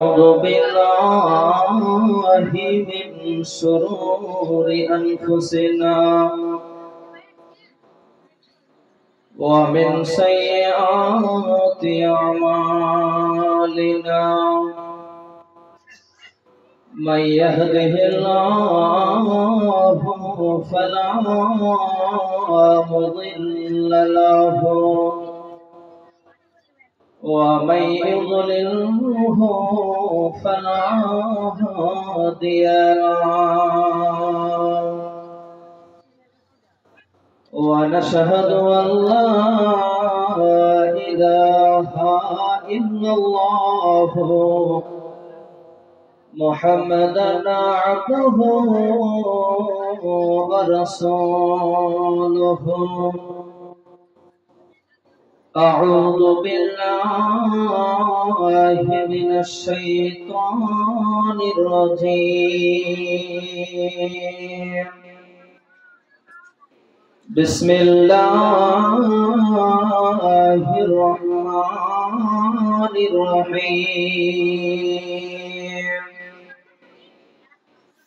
أعوذ بالله من شرور أنفسنا ومن سيئات أعمالنا من يهده الله فلا مضل له ومن يضلله فلا هادي له ونشهد أن لا إله إلا الله محمدا عبده ورسوله أعوذ بالله من الشيطان الرجيم بسم الله الرحمن الرحيم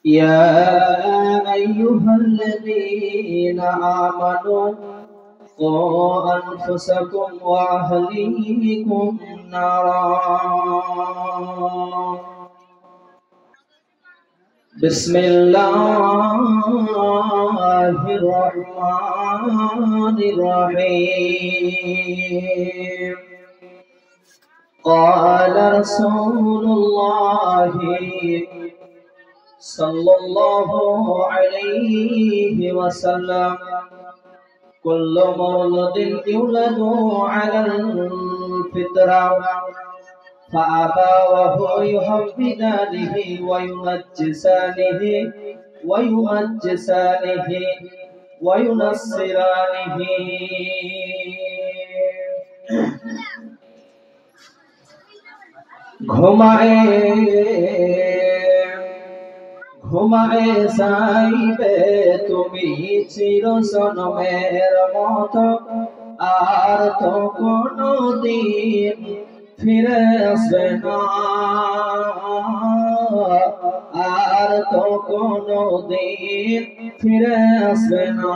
يا أيها الذين آمنوا قوا أنفسكم وأهليكم نارا بسم الله الرحمن الرحيم قال رسول الله صلى الله عليه وسلم كل مولود يولد على الفطرة فأبواه يهودانه ويمجسانه وينصرانه ঘুমায়ে যাইবে তুমি চিরজন্মের মতো আর তো কোনদিন ফিরে আসবে না আর তো কোনদিন ফিরে আসবে না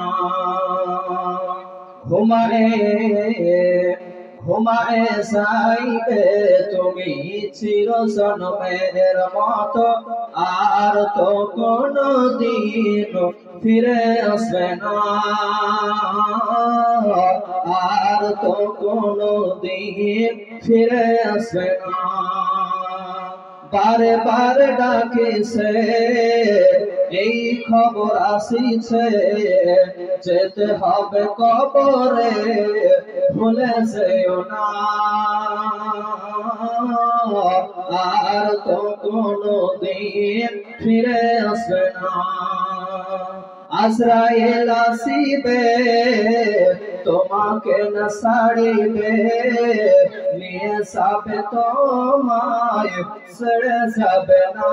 ঘুমায়ে যাইবে তুমি চিরজন্মের মতো আর তো কোনদিন ফিরে আসবে না আর তো কোনদিন ফিরে আসবে না বারে বারে ডাকিছে এই খবর আসিছে যেতে হবে কবরে ভুলে যেও না আর তো কোনদিন ফিরে আসবে না আজরাইল আসিবে তোমাকে না ছাড়িবে নিয়ে যাবে তোমায় ছেড়ে যাবে না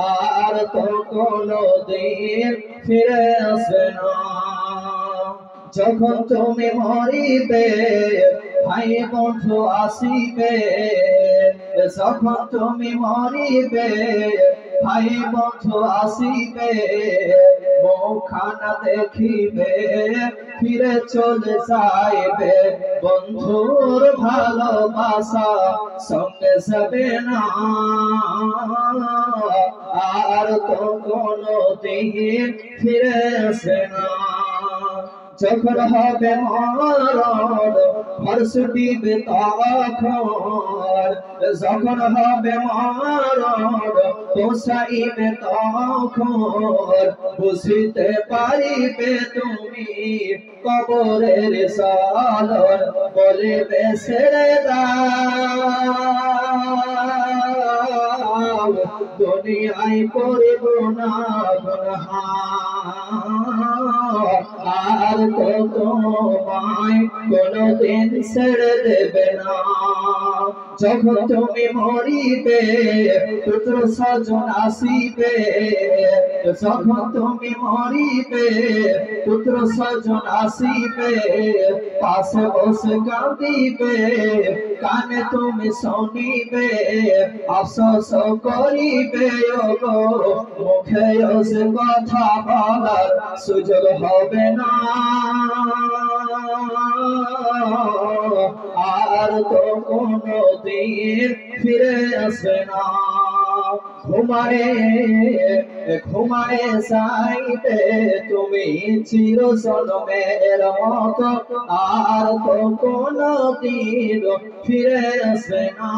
আর তো কোনদিন ফিরে আসবে না যখন তুমি মরিবে ভাই বন্ধু আসিবে যখন তুমি মরিবে ভাই বন্ধু আসিবে মুখখানা দেখিবে ফিরে চলে যাইবে বন্ধুর ভালোবাসা সঙ্গে যাবে না আর তো কোনদিন ফিরে আসবে না যখন হবে মরণ হর্ষ দিবে তখন যখন হবে মরণ পোষাইবে তখন বুঝিতে পারিবে তুমি কবরের সালন বলিবে ছেড়ে দাও দুনিয়ায় করিব না গুনাহ আর তো তোমায় কোনদিন ছেড়ে দেবে না যখন তুমি মরিবে পুত্র স্বজন আসিবে, যখন তুমি মরিবে পুত্র স্বজন আসিবে, পাশে বসে কাঁদিবে কানে তুমি শুনিবে, আফসোস করিবে ওগো মুখে সে কথা বলার সুযোগ হবে না, আর তো কোনদিন ফিরে আসবে না। ঘুমায়ে ঘুমায়ে যাইবে তুমি চির জন্মের মতো, আর তো কোনদিন ফিরে আসবে না,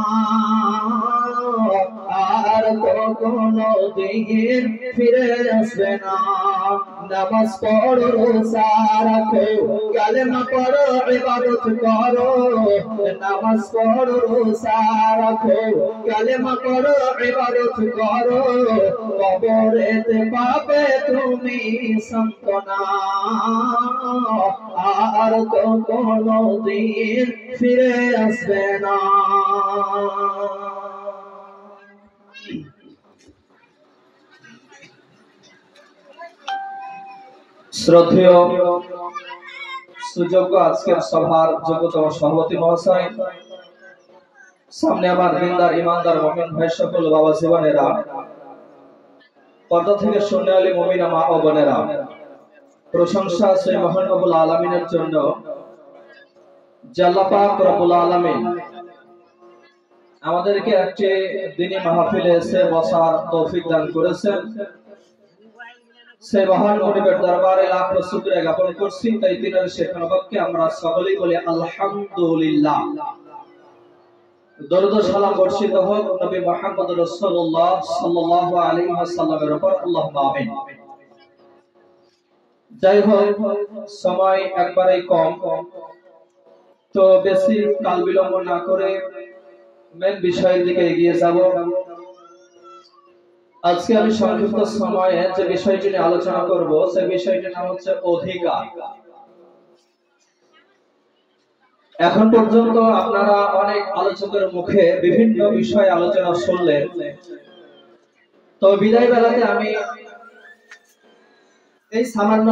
আর তো কোনদিন ফিরে আসবে না। নামাজ পড়ো রোজা রাখো কালেমা পড়ো ইবাদত করো, নামাজ পড়ো রোজা রাখো কালেমা পড়ো ইবাদত করো, কবরেতে পাবে তুমি সান্তনা, আর তো কোনদিন ফিরে আসবে না। শ্রদ্ধেয় সুযোগ্য আজকের সভার যোগ্যতম সভাপতি মহাশয়, সামনে আমার দিনদার ইমানদার মুমিন ভাই সকল বাবা জীবনেরা, পর্দা থেকে সোনালী মুমিনা মা ও বোনেরা, প্রশংসা সেই মহান রব্বুল আলামিনের জন্য যে আল্লাহ পাক রব্বুল আলামিন আমাদেরকে একটি দ্বীনি মাহফিলে এসে বসার তৌফিক দান করেছেন। সেই মহান মনিবের দরবারে লাখ শুকরিয়া জ্ঞাপন করছি। তাই তিনার শেখানো বাক্যে আমরা সকলেই বলি আলহামদুলিল্লাহ। দরুদ ও সালাম বর্ষিত হোক নবী মুহাম্মদ রাসূলুল্লাহ সাল্লাল্লাহু আলাইহি ওয়াসাল্লামের উপর, আল্লাহুম্মা আমিন। যাই হোক, সময় একবারেই কম, তো বেশি কাল বিলম্ব না করে মেন বিষয়ের দিকে এগিয়ে যাব। আজকে আমি সংক্ষিপ্ত সময়ে যে বিষয়টি নিয়ে আলোচনা করব সেই বিষয়টির নাম হচ্ছে অধিকার। এখন পর্যন্ত আপনারা অনেক আলোচকের মুখে বিভিন্ন বিষয়ে আলোচনা শুনলেন, তো বিদায় বেলাতে আমি এই সামান্য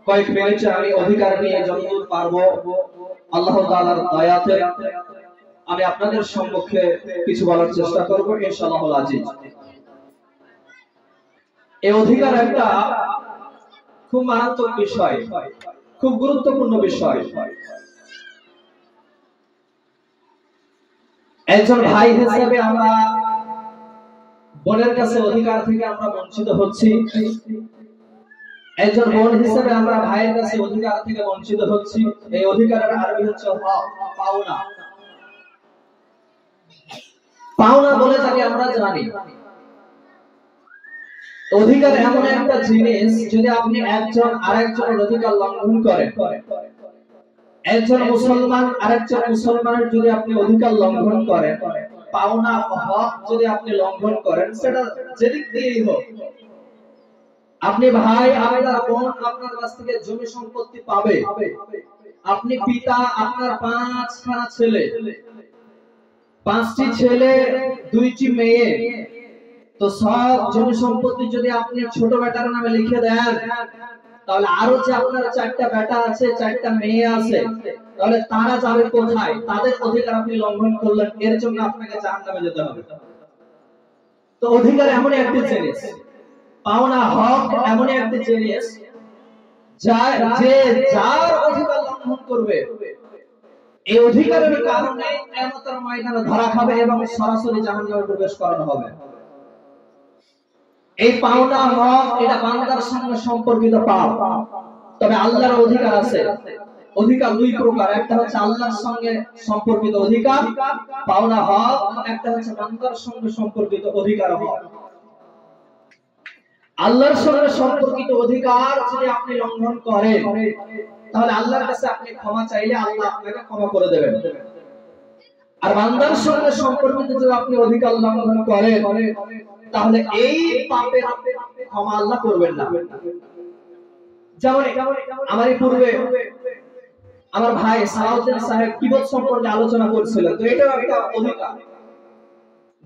কয়েক মিনিটে আমি অধিকার নিয়ে যতদূর পারবো আল্লাহ তাআলার দয়াতে আমি আপনাদের সম্মুখে কিছু বলার চেষ্টা করব ইনশাআল্লাহুল আজিজ। এই অধিকার একটা খুব মারাত্মক বিষয়, খুব গুরুত্বপূর্ণ বিষয়। একজন ভাই হিসেবে আমরা বোনের কাছে অধিকার থেকে আমরা বঞ্চিত হচ্ছি, একজন বোন হিসেবে আমরা ভাইয়ের কাছে অধিকার থেকে বঞ্চিত হচ্ছি। এই অধিকারের আরবি হচ্ছে হক, পাওনা। পাওনা বলে তাকে আমরা জানি। অধিকার এমন একটা জিনিস, যদি আপনি একজন আরেকজনের অধিকার লঙ্ঘন করেন, একজন মুসলমান আরেকজন মুসলমানের যদি আপনি অধিকার লঙ্ঘন করেন, পাওনা হক যদি আপনি লঙ্ঘন করেন, সেটা যেদিক দিয়েই হোক, আপনি ভাই আপনার বোন আপনার কাছ থেকে জমি সম্পত্তি পাবে, আপনি পিতা আপনার 5খানা ছেলে, 5টি ছেলে 2টি মেয়ে, তো সব জমি সম্পত্তি যদি আপনি ছোট বেটার নামে লিখে দেন, তাহলে আরো যে আপনার 4টা বেটা আছে 4টা মেয়ে আছে, তাহলে তারা যাবে কোথায়? তাদের অধিকার আপনি লঙ্ঘন করলেন, এর জন্য আপনাকে জাহান্নামে যেতে হবে। তো অধিকার এমন একটা জিনিস, পাওনা হক এমন একটা জিনিস যে যার অধিকার লঙ্ঘন করবে এই অধিকারের কারণে কিয়ামতের ময়দানে ধরা খাবে এবং সরাসরি জাহান্নামে প্রবেশ করানো হবে। এই পাওনা হক এটা বান্দার সঙ্গে সম্পর্কিত পাপ, তবে আল্লাহর অধিকার আছে। অধিকার 2 প্রকার, একটা হচ্ছে আল্লাহর সঙ্গে সম্পর্কিত অধিকার পাওনা হক, একটা হচ্ছে বান্দার সঙ্গে সম্পর্কিত অধিকার হক। আল্লাহর সঙ্গে সম্পর্কিত অধিকার যদি আপনি লঙ্ঘন করেন, তাহলে আল্লাহর কাছে আপনি ক্ষমা চাইলে আল্লাহ আপনাকে ক্ষমা করে দেবেন। আর বান্দার সঙ্গে সম্পর্কিত যদি আপনি অধিকার লঙ্ঘন করেন, তাহলে এই পাপের ক্ষমা আল্লাহ করবেন না। যেমন আমার পূর্বে আমার ভাই সালাউদ্দিন সাহেব কিবত সম্পর্কে আলোচনা করছিলেন। তো এটাও একটা অধিকার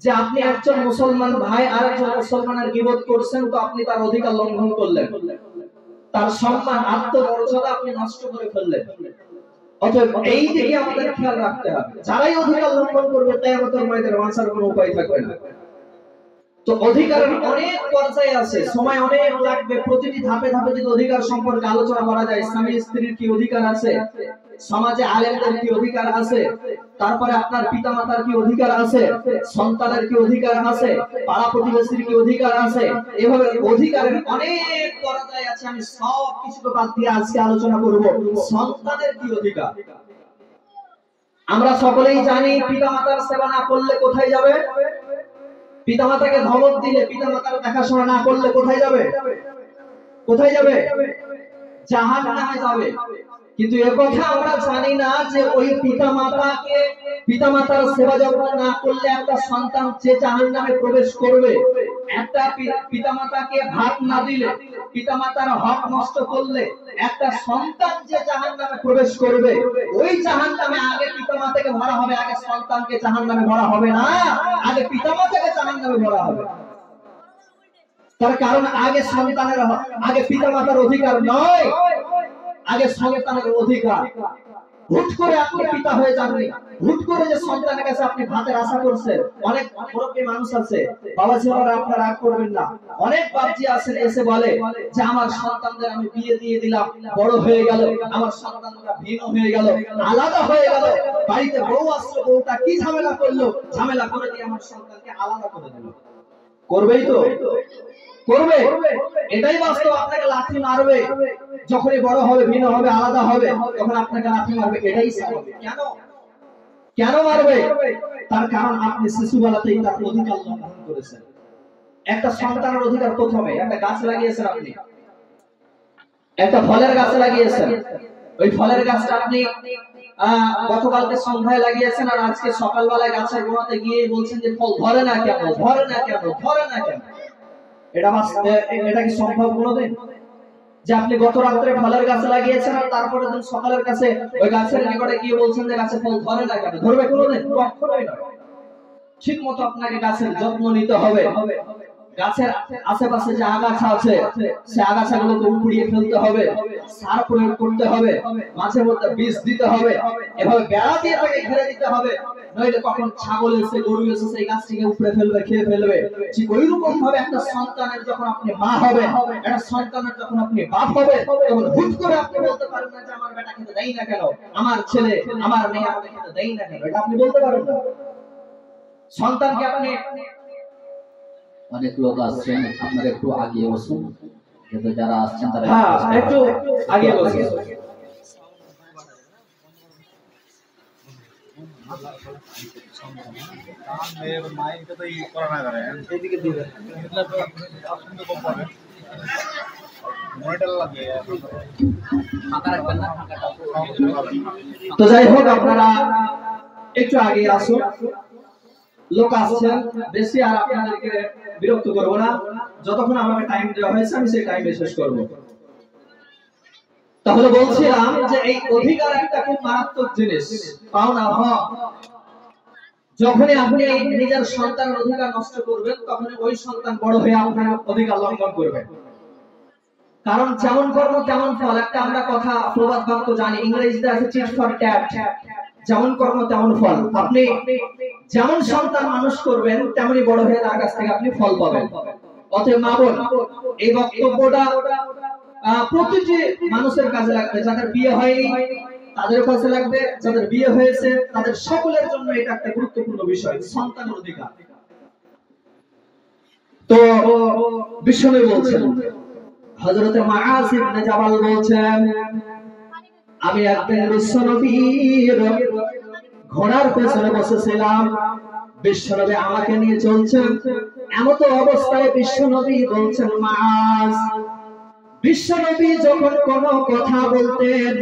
যে আপনি একজন মুসলমান ভাই আর একজন মুসলমানের গীবত করছেন, তো আপনি তার অধিকার লঙ্ঘন করলেন, তার সম্মান আত্মমর্যাদা আপনি নষ্ট করে ফেললেন। অতএব এই দিকে আমাদের খেয়াল রাখতে হবে, যারাই অধিকার লঙ্ঘন করবে কিয়ামতের ময়দানে বাঁচার কোনো উপায় থাকবে না। তো অধিকারের অনেক পর্যায় আছে, সময় অনেক লাগবে, প্রতিটি ধাপে ধাপে যদি অধিকার সম্পর্কে আলোচনা করা যায়, স্বামী স্ত্রীর কি অধিকার আছে, সমাজে আলেমদের কি অধিকার আছে, তারপরে আপনার পিতামাতার কি অধিকার আছে, সন্তানের কি অধিকার আছে, পাড়া প্রতিবেশীর কি অধিকার আছে, এভাবে অধিকারের অনেক পর্যায় আছে। আমি সব কিছুকে বাদ দিয়ে আজকে আলোচনা করব সন্তানের কি অধিকার। আমরা সকলেই জানি পিতামাতার সেবা না করলে কোথায় যাবে, পিতামাতাকে ধমক দিলে, পিতামাতার দেখাশোনা না করলে কোথায় যাবে, কোথায় যাবে, জাহান্নামে যাবে। কিন্তু একথা আমরা জানি না যে ওই পিতামাতার সেবা যত্ন না করলে একটা সন্তান যে জাহান্নামে প্রবেশ করবে, একটা পিতামাতাকে ভাত না দিলে, পিতামাতার হক নষ্ট করলে একটা সন্তান যে জাহান্নামে প্রবেশ করবে, ওই জাহান্নামে আগে পিতামাতাকে ভরা হবে, আগে সন্তানকে জাহান্নামে ভরা হবে না, আগে পিতামাতাকে জাহান্নামে ভরা হবে। তার কারণ আগে সন্তানের, আগে পিতামাতার অধিকার নয়, আগে সন্তানের অধিকার। হুট করে আপনি পিতা হয়ে যাননি, হুট করে যে সন্তানের কাছে আপনি ভাতের আশা করছেন। অনেক মুরব্বী মানুষ আছে, বাবা ছেলেরা আপনারা রাগ করবেন না, অনেক বাপজি আছেন এসে বলে যে আমার সন্তানদের আমি বিয়ে দিয়ে দিলাম, বড় হয়ে গেল, আমার সন্তানরা ভিন্ন হয়ে গেল, আলাদা হয়ে গেল, বাড়িতে বউ আসলো, বউটা কি ঝামেলা করলো, ঝামেলা করে দিয়ে আমার সন্তানকে আলাদা করে দিল। করবেই তো, করবে, এটাই বাস্তব। আপনাকে লাথি মারবে, যখনই বড় হবে, ভিন্ন হবে, আলাদা হবে, তখন আপনাকে লাথি মারবে, এটাই স্বাভাবিক। কেন, কেন মারবে? তার কারণ আপনি শিশুবেলাতেই তার অধিকার লঙ্ঘন করেছেন। একটা সন্তানের অধিকার প্রথমে, একটা গাছ লাগিয়েছেন আপনি, একটা ফলের গাছ লাগিয়েছেন, ওই ফলের গাছটা আপনি গতকালকে সন্ধ্যায় লাগিয়েছেন, আর আজকে সকালবেলায় গাছের গোড়াতে গিয়ে বলছেন যে ফল ধরে না কেন, ধরে না কেন, ধরে না কেন। এটা কি সম্ভব কোনোদিন যে আপনি গত রাত্রে ফলের গাছ লাগিয়েছেন আর তারপরে দিন সকালের কাছে ওই গাছের নিকটে গিয়ে বলছেন যে গাছে ফল ধরে না কেন? ধরবে কোনোদিন? কখনোই না। ঠিক মতো আপনাকে গাছের যত্ন নিতে হবে। গাছের আশেপাশে যে আগাছা আছে, সে আগাছাগুলোকে উপড়িয়ে ফেলতে হবে, সার প্রয়োগ করতে হবে, মাঝে মধ্যে বীজ দিতে হবে, এভাবে বেড়া দিয়ে তাকে ঘিরে দিতে হবে, নইলে কখন ছাগল এসে, গরু এসে সেই গাছটিকে উপড়ে ফেলবে, খেয়ে ফেলবে। ঠিক ওই রকম ভাবে একটা সন্তানের যখন আপনি মা হবে, একটা সন্তানের যখন আপনি বাপ হবে, তখন হুট করে আপনি বলতে পারেন না যে আমার বেটা খেতে দেই না কেন, আমার ছেলে, আমার মেয়ে আমাকে খেতে দেই না কেন, এটা আপনি বলতে পারেন না। সন্তানকে আপনি, অনেক লোক আসছেন, আপনারা একটু আগিয়ে বসুন, কিন্তু যারা আসছেন তারা একটু আগিয়ে বসুন। তো যাই হোক, আপনারা একটু আগে আসুন, লোক আসছেন বেশি, আর আপনাদেরকে বিরক্ত করব না। যতক্ষণ আমাকে টাইম দেওয়া হয়েছে আমি সেই টাইমে শেষ করব। তাহলে বলছিলাম যে এই অধিকার একটা খুব মারাত্মক জিনিস, পাওনা হক। যখনই আপনি নিজের সন্তানের অধিকার নষ্ট করবেন, তখনই ওই সন্তান বড় হয়ে আপনার অধিকার লঙ্ঘন করবে। কারণ যেমন কর্ম তেমন ফল, একটা আমরা কথা প্রবাদ বাক্য জানি, ইংরেজিতে আছে টিট ফর ট্যাট, যেমন কর্ম তেমন ফল। আপনি যেমন সন্তান মানুষ করবেন, তেমনি বড় হয়ে তার কাছ থেকে আপনি ফল পাবেন। অতএব মা বোন, এই বক্তব্যটা প্রতিটি মানুষের কাজে লাগবে। যাদের বিয়ে হয়নি তাদের কাছে লাগবে, যাদের বিয়ে হয়েছে তাদের সকলের জন্য এটা একটা গুরুত্বপূর্ণ বিষয়, সন্তানের অধিকার। তো বিশ্বনবী বলছেন, হযরতে মুআয ইবনে জাবাল বলছেন, আমি একদিন বিশ্বনবীর ঘোড়ার পেছনে বসেছিলাম, বিশ্বনবী আমাকে নিয়ে চলছেন, এমত অবস্থায় বিশ্বনবী বলছেন মুআয। বিশ্বনবী যখন কোনো কথা বলতেন,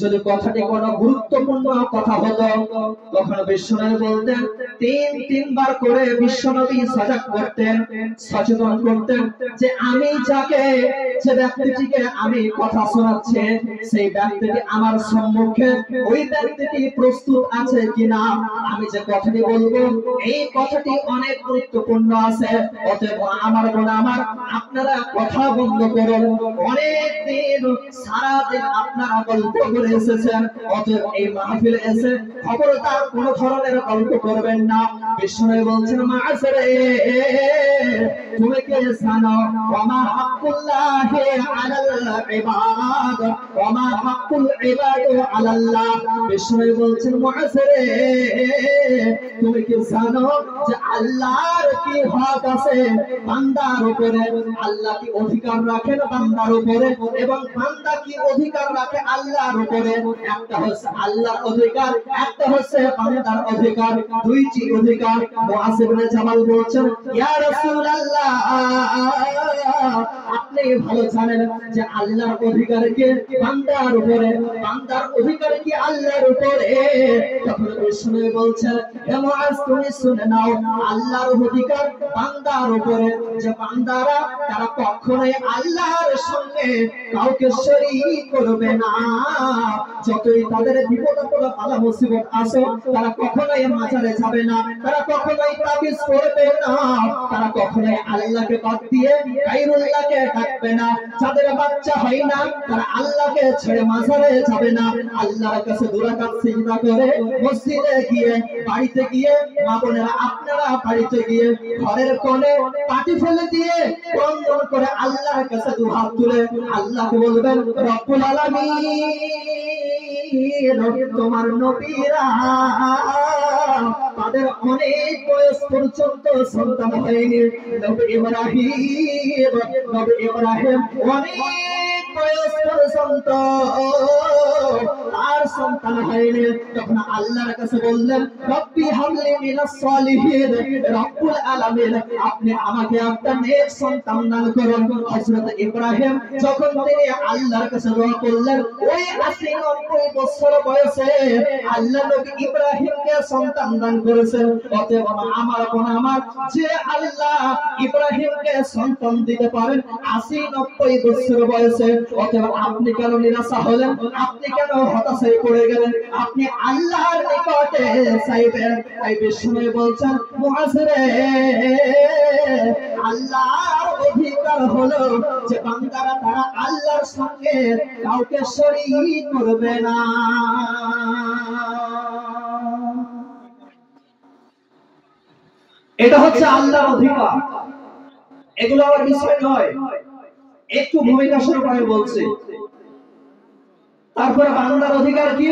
যদি কথাটি কোনো গুরুত্বপূর্ণ কথা হতো, তখন বিশ্বনবী বলতেন, তিনবার করে বিশ্বনবী সজাগ করতেন, সচেতন করতেন যে আমি যাকে যে ব্যক্তিটিকে আমি কথা শোনাচ্ছি সেই ব্যক্তিটি আমার সম্মুখে ওই ব্যক্তিটি প্রস্তুত আছে কিনা, আমি যে কথাটি বলবো এই কথাটি অনেক গুরুত্বপূর্ণ আছে। অতএব আমার বোন আমার, আপনারা কথা বন্ধ করুন। অনেক দিন সারাদিন আপনারা গল্প করে এসেছেন, অতএব এই মাহফিলে এসে খবরদার কোনো ধরনের গল্প করবেন না। বিষ্ণু বলছেন মাআসরে তুমি কে জানো ওমা হাক্কুল্লাহি আলাল ইবাদ ওমা হাক্কুল ইবাদ আলাল্লাহ। বিষ্ণু বলছেন মাআসরে তুমি কি জানো যে আল্লাহর কি হক আছে বান্দার উপরে, আল্লাহ কি অধিকার রাখেন বান্দার উপরে এবং বান্দা কি অধিকার রাখে আল্লাহর উপরে। একটা হচ্ছে আল্লাহর অধিকার, একটা হচ্ছে বান্দার অধিকার, দুইটি অধিকার। মুআয ইবনে জামাল বলছেন ইয়া রাসূলুল্লাহ আপনি ভালো জানেন যে আল্লাহর অধিকার কি বান্দার উপরে, বান্দার অধিকার কি আল্লাহর উপরে। তখন বিষ্ণু বলছেন হে মুআয তুমি শুনে নাও, আল্লাহর অধিকার বান্দার উপরে যে বান্দারা তারা কখনোই আল্লাহর সঙ্গে কাউকে শরীক করবে না। যতই তাদের বিপদ আপদ বালা মুসিবত আসে তারা কখনোই মাজারে যাবে না, তারা কখনোই তাবিজ পড়বে না, তারা কখনোই আল্লাহকে বাদ দিয়ে গায়রুল্লাহকে ডাকবে না। যাদের বাচ্চা হয় না তারা আল্লাহকে ছেড়ে মাজারে যাবে না, আল্লাহর কাছে দুরাকাত সিজদা করে মসজিদে গিয়ে বাড়িতে গিয়ে মা বোনেরা আপনারা বাড়িতে গিয়ে ঘরের কোণে পাটি ফেলে দিয়ে বন্দন করে আল্লাহর কাছে দুহাত তুলে আল্লাহকে বলবেন রব্বুল আলামিন তোমার নবীরা তাদের অনেক বয়স পর্যন্ত সন্তান হয়নি, নবী ইব্রাহিম অনেক বয়স পর্যন্ত তার সন্তান হয়নি। তখন আল্লাহর কাছে বললেন রব্বি হাবলি মিনাস সালিহিন, রব্বুল আলামিন আপনি আমাকে একটা নেক সন্তান দান করুন। হযরত ইব্রাহিম যখন তিনি আল্লাহর কাছে দোয়া করলেন ওই 80-90 বছর বয়সে আল্লাহ নবী ইব্রাহিমকে সন্তান দান করেছেন। অতএব আমার বোন আমার, যে আল্লাহ ইব্রাহিমকে সন্তান দিতে পারেন 80-90 বছর বয়সে, অতএব আপনি কেন নিরাশা হলেন, আপনি কেন হতাশায় পড়ে গেলেন, আপনি আল্লাহর নিকটে চাইবেন। তাই বিষ্ণু বলছেন মুআয রে আল্লাহর অধিকার হলো যে বান্দারা তারা আল্লাহর সঙ্গে কাউকে শরীক করবে না। এটা হচ্ছে আল্লাহর অধিকার, এগুলো আমার বিষয় নয়, একটু ভূমিকা শুরু করে বলছি। তারপরে বান্দার অধিকার কি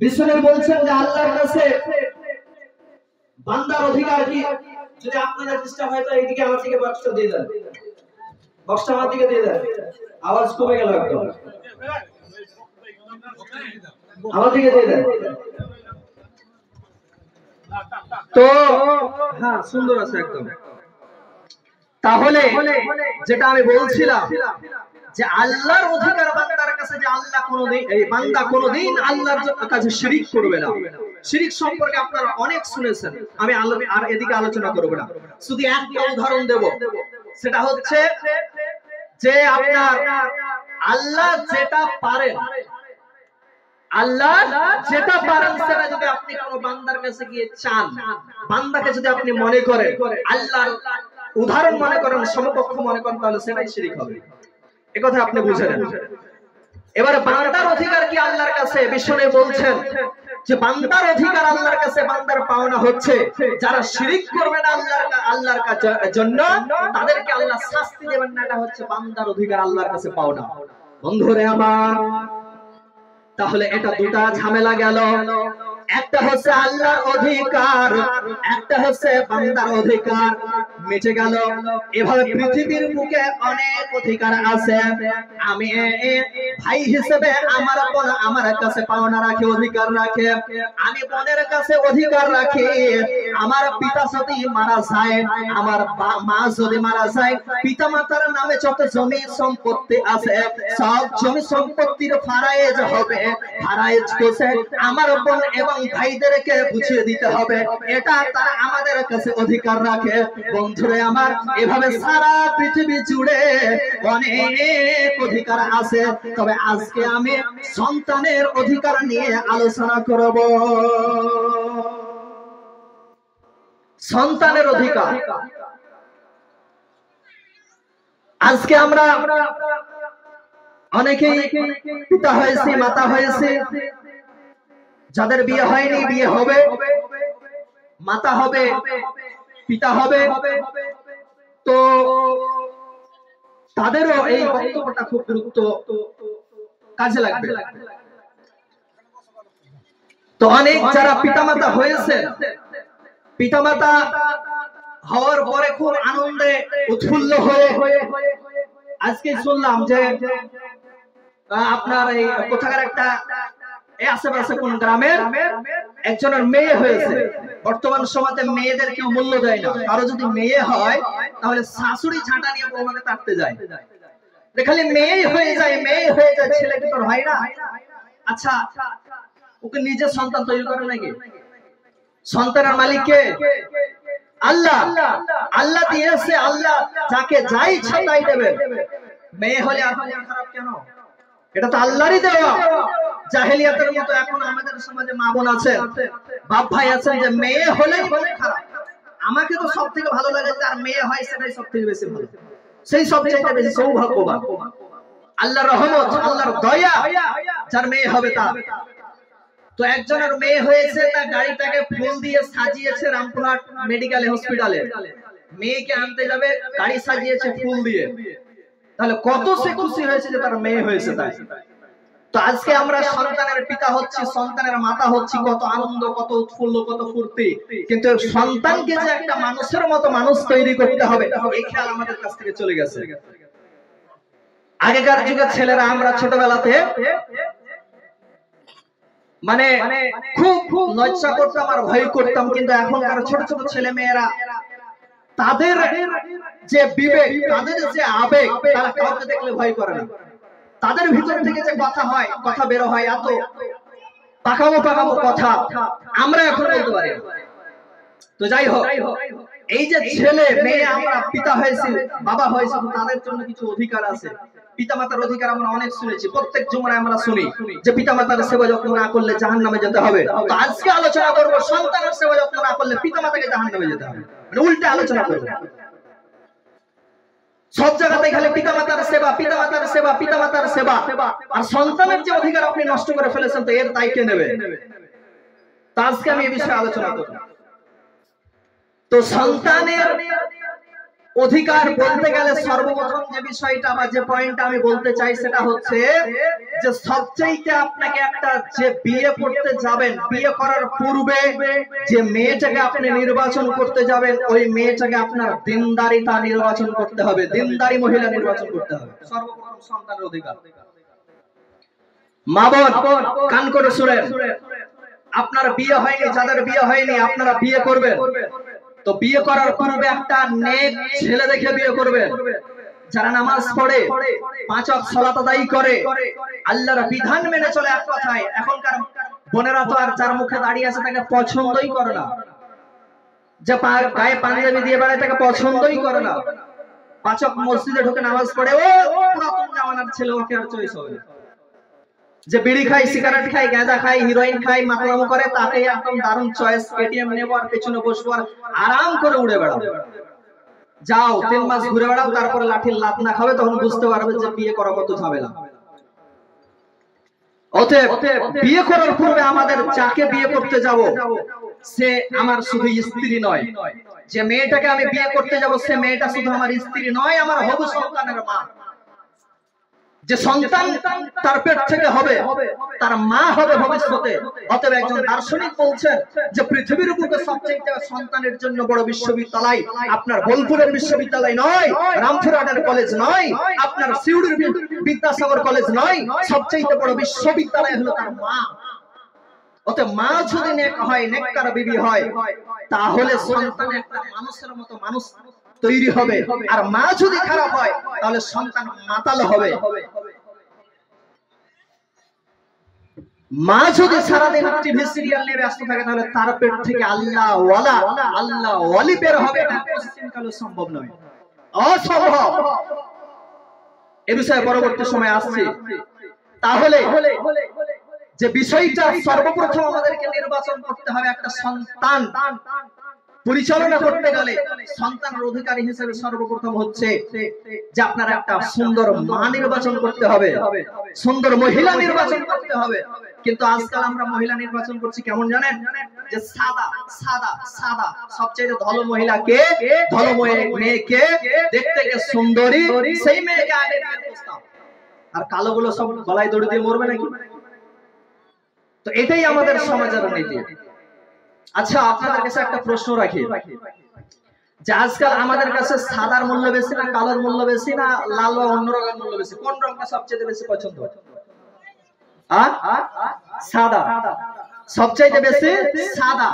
বিষ্ণু বলছেন যে আল্লাহর কাছে বান্দার অধিকার কি। যদি আপনাদের ডিস্টার্ব হয় তো এইদিকে আমার দিকে বক্সটা দিয়ে দেন, বক্সটা আমার দিকে দিয়ে দেন, আওয়াজ কমে গেল একদম, আমার দিকে দিয়ে দেন। তো হ্যাঁ সুন্দর আছে একদম। তাহলে যেটা আমি বলছিলাম যে আল্লাহর অধিকার বান্দার কাছে, যে আল্লাহ কোনোদিন এই বান্দা কোনোদিন আল্লাহর কাছে শিরিক করবে না। শিরিক সম্পর্কে আপনারা অনেক শুনেছেন, আমি আর এদিকে আলোচনা করব না, শুধু একটা উদাহরণ দেব। সেটা হচ্ছে যে আপনার আল্লাহ যেটা পারেন, আল্লাহ যেটা পারেন সেটা যদি আপনি কোনো বান্দার কাছে গিয়ে চান, বান্দাকে যদি আপনি মনে করেন আল্লাহ উদাহরণ মনে করেন, সমকক্ষ মনে করেন, তাহলে সেটাই শিরিক হবে। এই কথা আপনি বুঝে নেন। এবারে বান্দার অধিকার কি আল্লাহর কাছে? বিষ্ণু বলছেন যে বান্দার অধিকার আল্লাহর কাছে, বান্দার পাওনা হচ্ছে যারা শিরিক করবে না আল্লাহর জন্য তাদেরকে আল্লাহ শাস্তি দেবেন না। এটা হচ্ছে বান্দার অধিকার আল্লাহর কাছে পাওনা। বন্ধুরে আমার, তাহলে এটা দুটা ঝামেলা গেল। একটা হচ্ছে আল্লাহর অধিকার, একটা হচ্ছে বান্দার অধিকার, মিটে গেল। এভাবে পৃথিবীর বুকে অনেক অধিকার আছে। আমি ভাই হিসেবে আমার বোন আমার কাছে পাওনা রাখে, অধিকার রাখে, আমি বোনের কাছে অধিকার রাখি। আমার পিতা যদি মারা যায়, আমার মা যদি মারা যায়, পিতা মাতার নামে যত জমি সম্পত্তি আছে সব জমি সম্পত্তির ফারায়েজ হবে। ফারায়েজ কোসে আমার বোন এবং ভাইদেরকে বুঝিয়ে দিতে হবে, এটা তারা আমাদের কাছে অধিকার রাখে। বন্ধুরে আমার, এভাবে সারা পৃথিবী জুড়ে অনেক অধিকার আছে, তবে আজকে আমি সন্তানের অধিকার নিয়ে আলোচনা করব। সন্তানের অধিকার। আজকে আমরা অনেকেই পিতা হয়েছি, মাতা হয়েছে, যাদের বিয়ে হয়নি বিয়ে হবে, মাতা হবে, পিতা হবে, তো তাদেরও এই বক্তব্যটা খুব গুরুত্ব কাজে লাগবে। তো অনেক যারা পিতামাতা হয়েছে, পিতামাতা হওয়ার পরে খুব আনন্দে উৎফুল্ল হয়ে আজকে শুনলাম যে আপনার এই কোথাকার একটা আশেপাশে কোন গ্রামের একজনের মেয়ে হয়েছে। বর্তমান সমাজে মেয়েদের কেউ মূল্য দেয় না। কারো যদি মেয়ে হয় তাহলে শাশুড়ি ঝাঁটা নিয়ে বৌমাকে তাড়তে যায়, খালি মেয়ে হয়ে যায়, মেয়ে হয়ে যায়, ছেলে কি তোর হয় না? আচ্ছা, ওকে নিজের সন্তান তৈরি করে নাকি? সন্তানের মালিক কে? আল্লাহ। আল্লাহ দিয়েছে, আল্লাহ যাকে যা ইচ্ছা তাই দেবে। মেয়ে হলে আপনার খারাপ কেন? এটা তো আল্লাহরই দেওয়া। জাহেলিয়াতের মতো এখন আমাদের সমাজে মা বোন আছে, বাপ ভাই আছেন যে মেয়ে হলেই বলে খারাপ। আমাকে তো সব থেকে ভালো লাগে যার মেয়ে হয়, সেটাই সব থেকে বেশি ভালো, সেই সবচেয়ে বেশি সৌভাগ্যবান। আল্লাহর রহমত, আল্লাহর দয়া যার মেয়ে হবে তার। তো একজনের মেয়ে হয়েছে, তার গাড়িটাকে ফুল দিয়ে সাজিয়েছে রামপুরহাট মেডিকেল হসপিটালে। মেয়েকে আনতে যাবে, গাড়ি সাজিয়েছে ফুল দিয়ে। তাহলে কত সে খুশি হয়েছে যে তার মেয়ে হয়েছে। তাই তো আজকে আমরা সন্তানের পিতা হচ্ছি, সন্তানের মাতা হচ্ছি, কত আনন্দ, কত উৎফুল্ল, কত ফুর্তি। কিন্তু সন্তানকে যে একটা মানুষের মতো মানুষ তৈরি করতে হবে, এই খেয়াল আমাদের কাছ থেকে চলে গেছে। আগেকার যুগের ছেলেরা আমরা ছোটবেলাতে মানে খুব লজ্জা করতাম আর ভয় করতাম, কিন্তু এখনকার ছোট ছোট ছেলে মেয়েরা তাদের যে বিবেক, তাদের যে আবেগ, তারা কাউকে দেখলে ভয় করে না। তাদের ভিতর থেকে যে কথা হয়, কথা বের হয়, এত পাকামো পাকামো কথা আমরা এখন বলতে পারি। তো যাই হোক, এই যে ছেলে মেয়ে আমরা পিতা হয়েছি, বাবা হয়েছি, তাদের জন্য কিছু অধিকার আছে। পিতামাতার অধিকার আমরা অনেক শুনেছি, প্রত্যেক জুমায় আমরা শুনি যে পিতামাতার সেবা যত্ন না করলে জাহান্নামে যেতে হবে। তো আজকে আলোচনা করব সন্তানের সেবা যত্ন না করলে পিতামাতাকে জাহান্নামে যেতে হবে, মানে উল্টে আলোচনা করব। সব জায়গাতে খালি পিতামাতার সেবা, পিতামাতার সেবা, পিতামাতার সেবা, আর সন্তানের যে অধিকার আপনি নষ্ট করে ফেলেছেন, তো এর দায় কে নেবে? তা আজকে আমি এই বিষয়ে আলোচনা করব। তো সন্তানের অধিকার বলতে গেলে সর্বপ্রথম যে বিষয়টা বা যে পয়েন্টটা আমি বলতে চাই সেটা হচ্ছে যে সবচেয়ে আপনাকে একটা যে বিয়ে করতে যাবেন, বিয়ে করার পূর্বে যে মেয়েটাকে আপনি নির্বাচন করতে যাবেন, ওই মেয়েটাকে আপনার দিনদারিতা নির্বাচন করতে হবে, দিনদারি মহিলা নির্বাচন করতে হবে। সর্বপ্রথম সন্তানের অধিকার। মা বোন কান করে শুনেন, আপনার বিয়ে হয়নি, যাদের বিয়ে হয়নি আপনারা বিয়ে করবেন, তো বিয়ে করার পূর্বে একটা নেক ছেলে দেখে বিয়ে করবেন, যারা নামাজ পড়ে, 5 ওয়াক্ত সালাত আদায় করে, আল্লাহর বিধান মেনে চলে। এক কথায় এখনকার বোনেরা তো আর যার মুখে দাঁড়িয়ে আছে তাকে পছন্দই করে না, যে গায়ে পাঞ্জাবি দিয়ে বেড়ায় তাকে পছন্দই করে না। 5 ওয়াক্ত মসজিদে ঢুকে নামাজ পড়ে, ও পুরাতন জামানার ছেলে, ওকে আর চয়েস হবে। যে বিড়ি খায়, সিগারেট খায়, গাঁজা খায়, হিরোইন খায়, মাতলামি করে, তাকে একদম দারুণ চয়েস, কেটিএম নেবো আর পেছনে বসবো আর আরাম করে উড়ে বেড়াবো। যাও 3 মাস ঘুরে বেড়াও, তারপরে লাঠির লাত না খাবে, তখন বুঝতে পারবে যে বিয়ে করা কত ঝামেলা। অতএব বিয়ে করার পূর্বে আমাদের যাকে বিয়ে করতে যাব সে আমার শুধু স্ত্রী নয়, যে মেয়েটাকে আমি বিয়ে করতে যাব সে মেয়েটা শুধু আমার স্ত্রী নয়, আমার হবু সন্তানের মা। যে সন্তান তার পেট থেকে হবে তার মা হবে ভবিষ্যতে। অতএব একজন দার্শনিক বলছেন যে পৃথিবীর বুকে সবচেয়ে সন্তানের জন্য বড় বিশ্ববিদ্যালয় আপনার বোলপুরের বিশ্ববিদ্যালয় নয়, রামপুরহাটের কলেজ নয়, আপনার সিউড়ির বিদ্যাসাগর কলেজ নয়, সবচেয়ে বড় বিশ্ববিদ্যালয় হলো তার মা। অতএব মা যদি নেক হয়, নেককার বিবি হয়, তাহলে সন্তান একটা মানুষের মতো মানুষ তৈরি হবে। আর মা যদি খারাপ হয় তাহলে সন্তান মাতাল হবে। মা যদি সারাদিন টিভি সিরিয়াল নিয়ে ব্যস্ত থাকে তাহলে তার পেট থেকে আল্লাহ ওয়ালি বের হবে, এটা কোশ্চেনকালে সম্ভব নয়, অসম্ভব। এ বিষয়ে পরবর্তী সময় আসছে। তাহলে যে বিষয়টা সর্বপ্রথম আমাদেরকে নির্বাচন করতে হবে, একটা সন্তান পরিচালনা করতে গেলে সন্তানের অধিকারী হিসেবে সর্বপ্রথম হচ্ছে যে আপনার একটা সুন্দর মা নির্বাচন করতে হবে, সুন্দর মহিলা নির্বাচন করতে হবে। কিন্তু আজকাল আমরা মহিলা নির্বাচন করছি কেমন জানেন? যে সাদা সাদা সাদা, সবচেয়ে ধলো মহিলা কে, ধলো মেয়ে কে, দেখতে কে সুন্দরী, সেই মেয়েকে আগে বিয়ের প্রস্তাব। আর কালো গুলো সব গলায় দড়ি দিয়ে মরবে নাকি? তো এটাই আমাদের সমাজের নীতি। আচ্ছা, আপনাদের কাছে একটা প্রশ্ন রাখি, যে আজকাল আমাদের কাছে সাদার মূল্য বেশি না কালোর মূল্য বেশি না লাল বা অন্য রঙের মূল্য বেশি? কোন রংটা সবচেয়ে বেশি পছন্দ? সাদা, সবচেয়ে বেশি সাদা।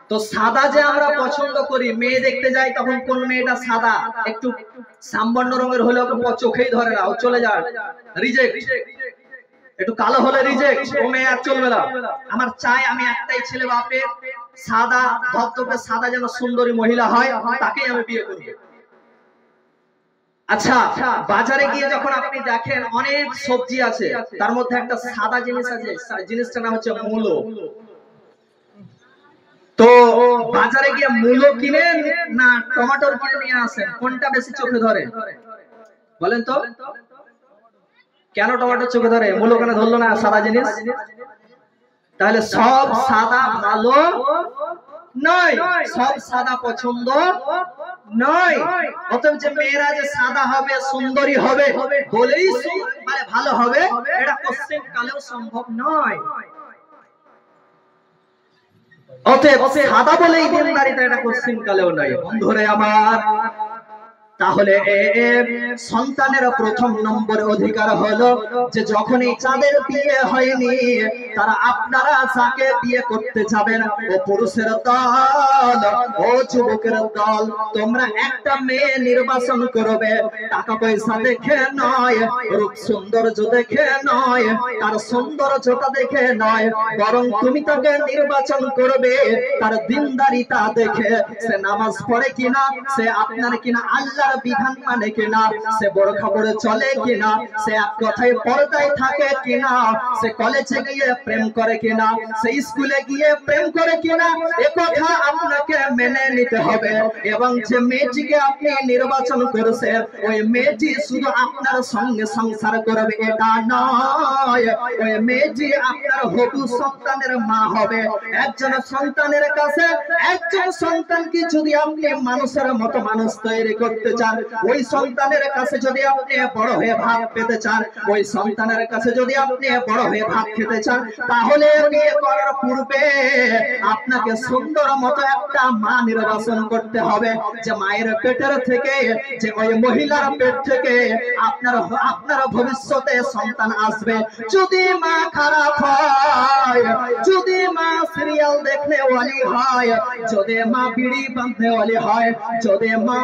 তো সাদা যে আমরা পছন্দ করি, মেয়ে দেখতে যাই তখন কোন মেয়েটা সাদা একটু সামবর্ণ রঙের হলে ওকে চোখেই ধরে না, ও চলে যায়, রিজেক্ট। একটু কালো হলে রিজেক্ট, ও মেয়ে আর চলবে না। আমার চাই আমি একটাই ছেলে বাপের, সাদা ধবধবে সাদা যেন সুন্দরী মহিলা হয়, তাকেই আমি বিয়ে করব। আচ্ছা, বাজারে গিয়ে যখন আপনি দেখেন অনেক সবজি আছে, তার মধ্যে একটা সাদা জিনিস আছে, জিনিসটার নাম হচ্ছে মূলো। তো বাজারে গিয়ে মূলো কিনেন না টমেটোর কিনে নিয়ে আসেন, কোনটা বেশি চোখে ধরে বলেন তো? কেন টমেটো চোখে ধরে, মূলো কেন ধরলো না সাদা জিনিস? তাহলে সব সাদা ভালো নয়, সব সাদা পছন্দ নয়। অতএব যে মেয়েরা যে সাদা হবে সুন্দরী হবে বলেই মানে ভালো হবে, এটা কোশ্চেন কালেও সম্ভব নয়। অতএব সাদা বলেই দিনদারিতা, এটা কোশ্চেন কালেও নয়। বন্ধুরে আমার, তাহলে সন্তানের প্রথম নম্বর অধিকার হলো যে যখনই যাদের বিয়ে হয়নি তারা আপনারা যাকে বিয়ে করতে যাবেন, ও পুরুষের দল, ও যুবকের দল, তোমরা একটা মেয়ে নির্বাচন করবে, টাকা পয়সা দেখে নয়, রূপ সৌন্দর্য দেখে নয়, তার সৌন্দর্যতা দেখে নয়, বরং তুমি তাকে নির্বাচন করবে তার দিনদারিতা দেখে। সে নামাজ পড়ে কিনা, সে আপনার কিনা আল্লাহ বিধান মানে কিনা, সে বোরখা পরে চলে কিনা, সে এক কথায় পর্দায় থাকে কিনা, সে কলেজে গিয়ে প্রেম করে কিনা, সে স্কুলে গিয়ে প্রেম করে কিনা, এ কথা আপনাকে মেনে নিতে হবে। এবং যে মেয়েটিকে আপনি নির্বাচন করেছেন, ওই মেয়েটি শুধু আপনার সঙ্গে সংসার করবে এটা নয়, ওই মেয়েটি আপনার হবু সন্তানের মা হবে। একজন সন্তানের কাছে একজন সন্তানকে যদি আপনি মানুষের মতো মানুষ তৈরি করতে চান, ওই সন্তানের কাছে যদি আপনি বড় হয়ে ভাত পেতে চান, ওই সন্তানের কাছে যদি আপনি বড় হয়ে ভাত খেতে চান, তাহলে বিয়ে করার পূর্বে আপনাকে সুন্দর মতো একটা মা নির্বাচন করতে হবে, যে মায়ের পেটের থেকে, যে ওই মহিলার পেট থেকে আপনার ভবিষ্যতে সন্তান আসবে। যদি মা খারাপ হয়, যদি মা সিরিয়াল দেখনে वाली হয়, যদি মা বিড়ি বাঁধনে वाली হয়, যদি মা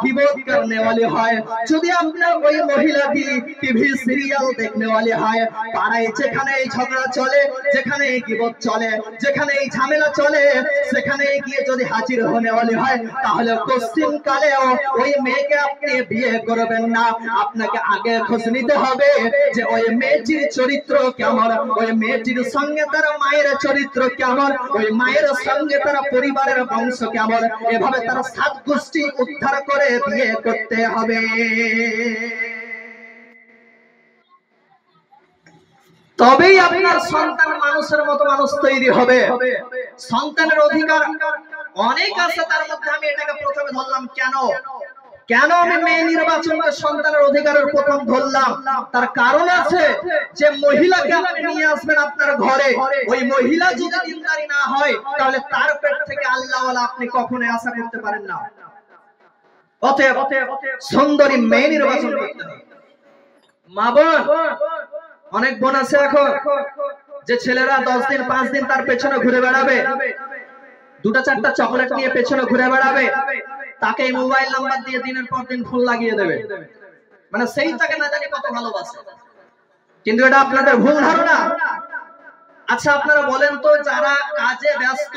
বিভোগ करने वाली হয়, যদি আপনার ওই মহিলাটি টিভি সিরিয়াল দেখনে वाली হয়, পাড়ায় যেখানে ঝগড়া চলে, যেখানে গিবত চলে, যেখানে ঝামেলা চলে, সেখানে গিয়ে যদি হাজির হনে वाली হয়, তাহলে কোশ্চিন কালেও ওই মেয়েকে আপনি বিয়ে করবেন না। আপনাকে আগে খোঁজ নিতে হবে যে ওই মেয়েটির চরিত্র কেমন, ওই মেয়েটির সঙ্গে তার মায়ের চরিত্র কেমন, ওই মায়ের সঙ্গে তার পরিবারের বংশ কেমন, এভাবে তার 7 গোষ্ঠী উদ্ধার করে বিয়ে করতে হবে। তবেই আপনার সন্তান মানুষের মতো মানুষ তৈরি হবে। সন্তানের অধিকার অনেক আছে, তার মধ্যে আমি এটাকে প্রথমে ধরলাম। কেন আমি মেয়ে নির্বাচনকে সন্তানের অধিকারের প্রথম ধরলাম? তার কারণ আছে যে মহিলাকে আপনি নিয়ে আসবেন আপনার ঘরে, ওই মহিলা যদি দিনদারি না হয় তাহলে তার পেট থেকে আল্লাহওয়ালা আপনি কখনোই আশা করতে পারেন না। অতএব সুন্দরী মেয়ে নির্বাচন করতে হবে। মা বোন, অনেক বোন আছে এখন যে ছেলেরা 10 দিন 5 দিন তার পেছনে ঘুরে বেড়াবে, 2-4টা চকলেট নিয়ে পেছনে ঘুরে বেড়াবে, তাকে মোবাইল নাম্বার দিয়ে দিনের পর দিন ফোন লাগিয়ে দেবে, মানে সেই তাকে না জানি কত ভালোবাসে। কিন্তু এটা আপনাদের ভুল ধারণা। আচ্ছা আপনারা বলেন তো, যারা কাজে ব্যস্ত,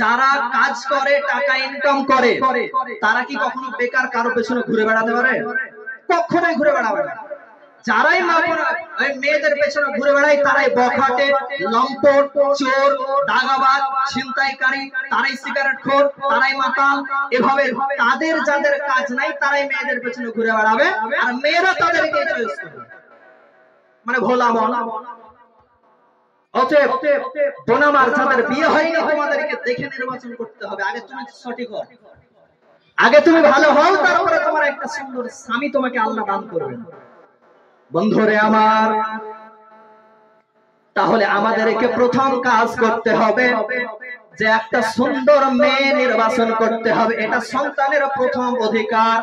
যারা কাজ করে, টাকা ইনকাম করে, তারা কি কখনো বেকার কারো পেছনে ঘুরে বেড়াতে পারে? কখনোই ঘুরে বেড়াবে না। যারাই মেয়েদের পেছনে ঘুরে বেড়ায় তারাই বখাটে, লম্পট, চোর, দাগাবাজ, ছিনতাইকারী, তারাই সিগারেটখোর, তারাই মাতাল। এভাবে তাদের যাদের কাজ নাই তারাই মেয়েদের পেছনে ঘুরে বেড়াবে, আর মেয়েরা তাদেরকে চয়েস করবে, মানে ভোলা মন। অতএব বোনামার যাদের বিয়ে হয়নি তোমাদেরকে দেখে নির্বাচন করতে হবে। আগে তুমি সঠিক হও, আগে তুমি ভালো হও, তারপরে তোমার একটা সুন্দর স্বামী তোমাকে আল্লাহ দান করবে। বন্ধুরে আমার, তাহলে আমাদেরকে প্রথম কাজ করতে হবে যে একটা সুন্দর মেয়ে নির্বাচন করতে হবে। এটা সন্তানের প্রথম অধিকার।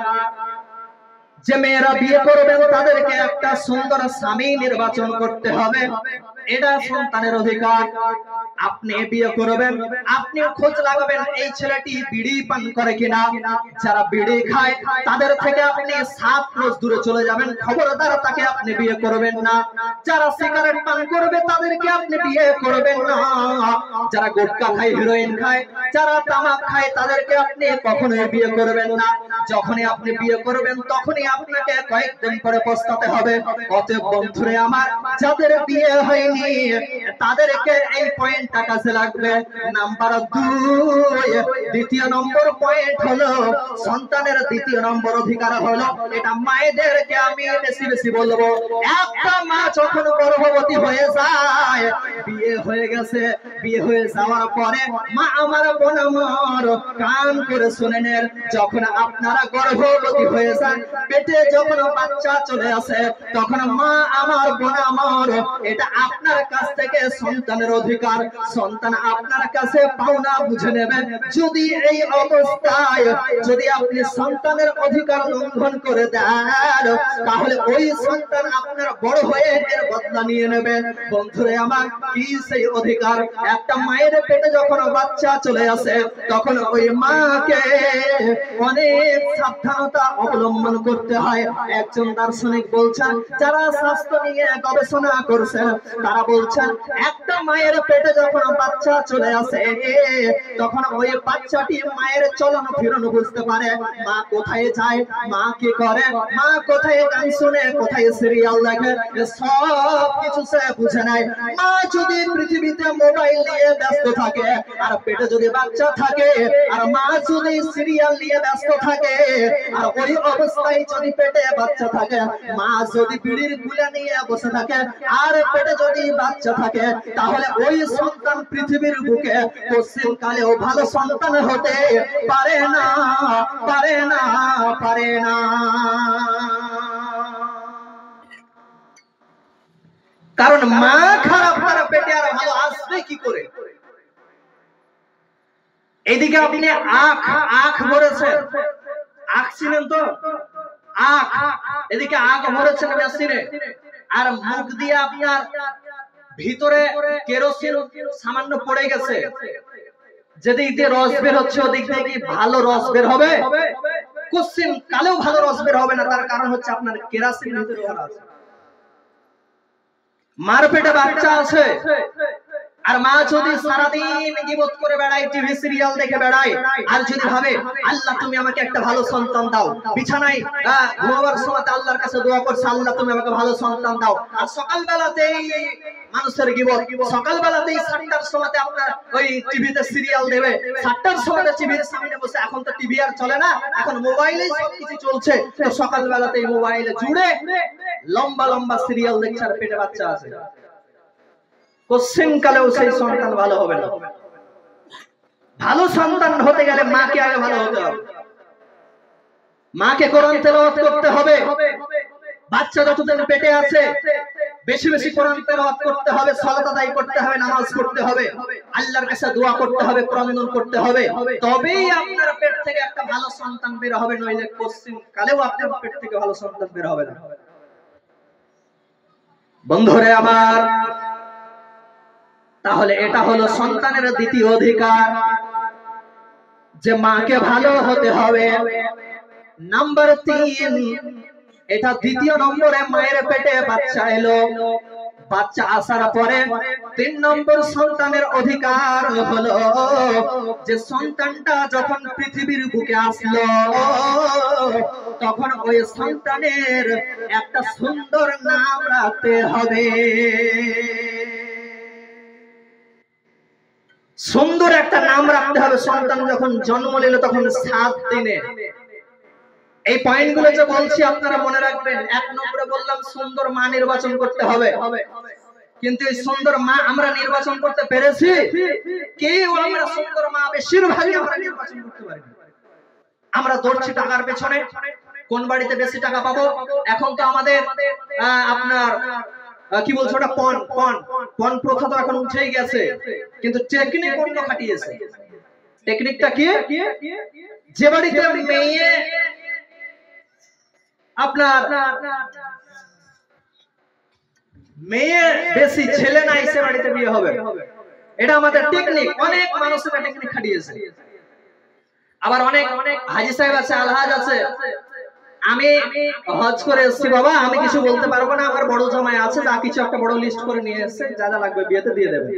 যে মেয়েরা বিয়ে করবেন তাদেরকে একটা সুন্দর স্বামী নির্বাচন করতে হবে, এটা সন্তানের অধিকার। আপনি বিয়ে করবেন, আপনি খোঁজ লাগাবেন এই ছেলেটি বিড়ি পান করে কিনা। যারা বিড়ি খায় তাদের থেকে আপনি 7 ক্রোশ দূরে চলে যাবেন, খবরদার তাকে আপনি বিয়ে করবেন না। যারা সিগারেট পান করবে তাদেরকে আপনি বিয়ে করবেন না। যারা গুটখা খায়, হিরোইন খায়, যারা তামাক খায় তাদেরকে আপনি কখনোই বিয়ে করবেন না। যখনই আপনি বিয়ে করবেন তখনই আপনাকে কয়েকদিন পরে পস্তাতে হবে। অতএব বন্ধুরে আমার, যাদের বিয়ে হয়নি তাদেরকে এই পয়েন্টটা কাজে লাগবে। নাম্বার 2, দ্বিতীয় নম্বর পয়েন্ট হলো সন্তানের দ্বিতীয় নম্বর অধিকার হলো, এটা মায়েদেরকে আমি বেশি বেশি বলবো। একটা মা যখন গর্ভবতী হয়ে যায়, বিয়ে হয়ে গেছে, বিয়ে হয়ে যাওয়ার পরে মা আমার, বোন আমার, কান করে শুনে নেন, যখন আপনারা গর্ভবতী হয়ে যান, পেটে যখন বাচ্চা চলে আসে, তখন মা আমার, বোন আমার, এটা আপনার কাছ থেকে সন্তানের অধিকার। সন্তান আপনার কাছে পাওনা বুঝে নেবেন। যদি এই অবস্থায় যদি আপনি সন্তানের অধিকার লঙ্ঘন করে দেন, তাহলে ওই সন্তান আপনার বড় হয়ে এর বদলা নিয়ে নেবে। বন্ধুরে আমার, কি সেই অধিকার? একটা মায়ের পেটে যখন বাচ্চা চলে আসে, তখন ওই মাকে অনেক সাবধানতা অবলম্বন করতে হয়। একজন দার্শনিক বলছেন, যারা স্বাস্থ্য নিয়ে গবেষণা করছেন, তারা বলছেন একটা মায়ের পেটে যখন বাচ্চা চলে আসে, তখন ওই বাচ্চাটি মায়ের চলন ফিরন বুঝতে পারে। মা কোথায় যায়, মা কি করে, মা কোথায় গান শুনে, কোথায় সিরিয়াল দেখে, সব কিছু সে বুঝে নেয়। মা যদি পৃথিবীতে মোবাইল নিয়ে ব্যস্ত থাকে, আর পেটে যদি বাচ্চা থাকে, আর মা যদি সিরিয়াল নিয়ে ব্যস্ত থাকে, আর ওই অবস্থায় যদি পেটে বাচ্চা থাকে, মা যদি বিড়ির গুলা নিয়ে বসে থাকে, আর পেটে যদি বাচ্চা থাকে, তাহলে ওই সন্তান পৃথিবীর বুকে পশ্চিম কালেও ভালো সন্তান হতে পারে না, পারে না, পারে না। কারণ মা খারাপ, তারা পেটে আর ভালো আসবে কি করে? এইদিকে আপনি আখ ভরেছেন, আখ ছিলেন তো, আখ, এদিকে আখ ভরেছেন মেশিনে, আর মুখ দিয়ে আপনার ভিতরে কেরোসিন সামান্য পড়ে গেছে, যেদিক দিয়ে রস বের হচ্ছে ওদিক দিয়ে কি ভালো রস বের হবে? কোশ্চিন কালেও ভালো রস বের হবে না। তার কারণ হচ্ছে আপনার কেরোসিন ভিতরে ভরা আছে। মার পেটে বাচ্চা আছে, আর মা যদি সারাদিন গীবত করে বেড়ায়, টিভি সিরিয়াল দেখে বেড়ায়, আর যদি ভাবে আল্লাহ তুমি আমাকে একটা ভালো সন্তান দাও, বিছানায় ঘুমাবার সময় আল্লাহর কাছে দোয়া করছে, আল্লাহ তুমি আমাকে ভালো সন্তান দাও, আর সকালবেলাতেই মানুষের গীবত, সকালবেলাতেই 7টার সময় আপনার ওই টিভিতে সিরিয়াল দেবে, 7টার সময় টিভির সামনে বসে, এখন তো টিভি আর চলে না, এখন মোবাইলেই সবকিছু চলছে, তো সকালবেলাতেই মোবাইলে জুড়ে লম্বা লম্বা সিরিয়াল দেখছে, আর পেটে বাচ্চা আছে। কোশ্চিন কালেও সেই সন্তান ভালো হবে না। ভালো সন্তান হতে গেলে মাকে আগে ভালো হতে হবে, মাকে কোরআন তেলাওয়াত করতে হবে। বাচ্চা যতদিন পেটে আছে বেশি বেশি কোরআন তেলাওয়াত করতে হবে, সালাত আদায় করতে হবে, নামাজ পড়তে হবে, আল্লাহর কাছে দোয়া করতে হবে, ক্রন্দন করতে হবে, তবেই আপনার পেট থেকে একটা ভালো সন্তান বের হবে। নইলে কোশ্চিন কালেও আপনার পেট থেকে ভালো সন্তান বের হবে না। বন্ধুরে আমার, তাহলে এটা হলো সন্তানের দ্বিতীয় অধিকার, যে মাকে ভালো হতে হবে। নাম্বার 3, এটা দ্বিতীয় নম্বরে মায়ের পেটে বাচ্চা এলো, বাচ্চা আসার পরে 3 নম্বর সন্তানের অধিকার হলো যে সন্তানটা যখন পৃথিবীর বুকে আসলো তখন ওই সন্তানের একটা সুন্দর নাম রাখতে হবে। সুন্দর একটা নাম রাখতে হবে। সন্তান যখন জন্ম নিল তখন 7 দিনে, এই পয়েন্টগুলো যে বলছি আপনারা মনে রাখবেন। 1 নম্বরে বললাম সুন্দর মা নির্বাচন করতে হবে, কিন্তু এই সুন্দর মা আমরা নির্বাচন করতে পেরেছি? কেউ আমরা সুন্দর মা বেশিরভাগই আমরা নির্বাচন করতে পারি। আমরা দৌড়ছি টাকার পেছনে, কোন বাড়িতে বেশি টাকা পাবো। এখন তো আমাদের আপনার কি বলছো ওটা পণ পণ প্রথা তো এখন উঠেই গেছে, কিন্তু টেকনিক অন্য খাটিয়েছে। টেকনিকটা কি? যে বাড়িতে মেয়ে আপনার মেয়ে বেশি ছেলে নাই সে বাড়িতে বিয়ে হবে, এটা আমাদের টেকনিক। অনেক মানুষ এটা টেকনিক খাটিয়েছে। আবার অনেক হাজী সাহেব আছে, আলহাজ আছে, আমি হজ করে এসেছি বাবা, আমি কিছু বলতে পারবো না, আমার বড় জামাই আছে, যা কিছু একটা বড় লিস্ট করে নিয়ে এসেছে, যা যা লাগবে বিয়েতে দিয়ে দেবে।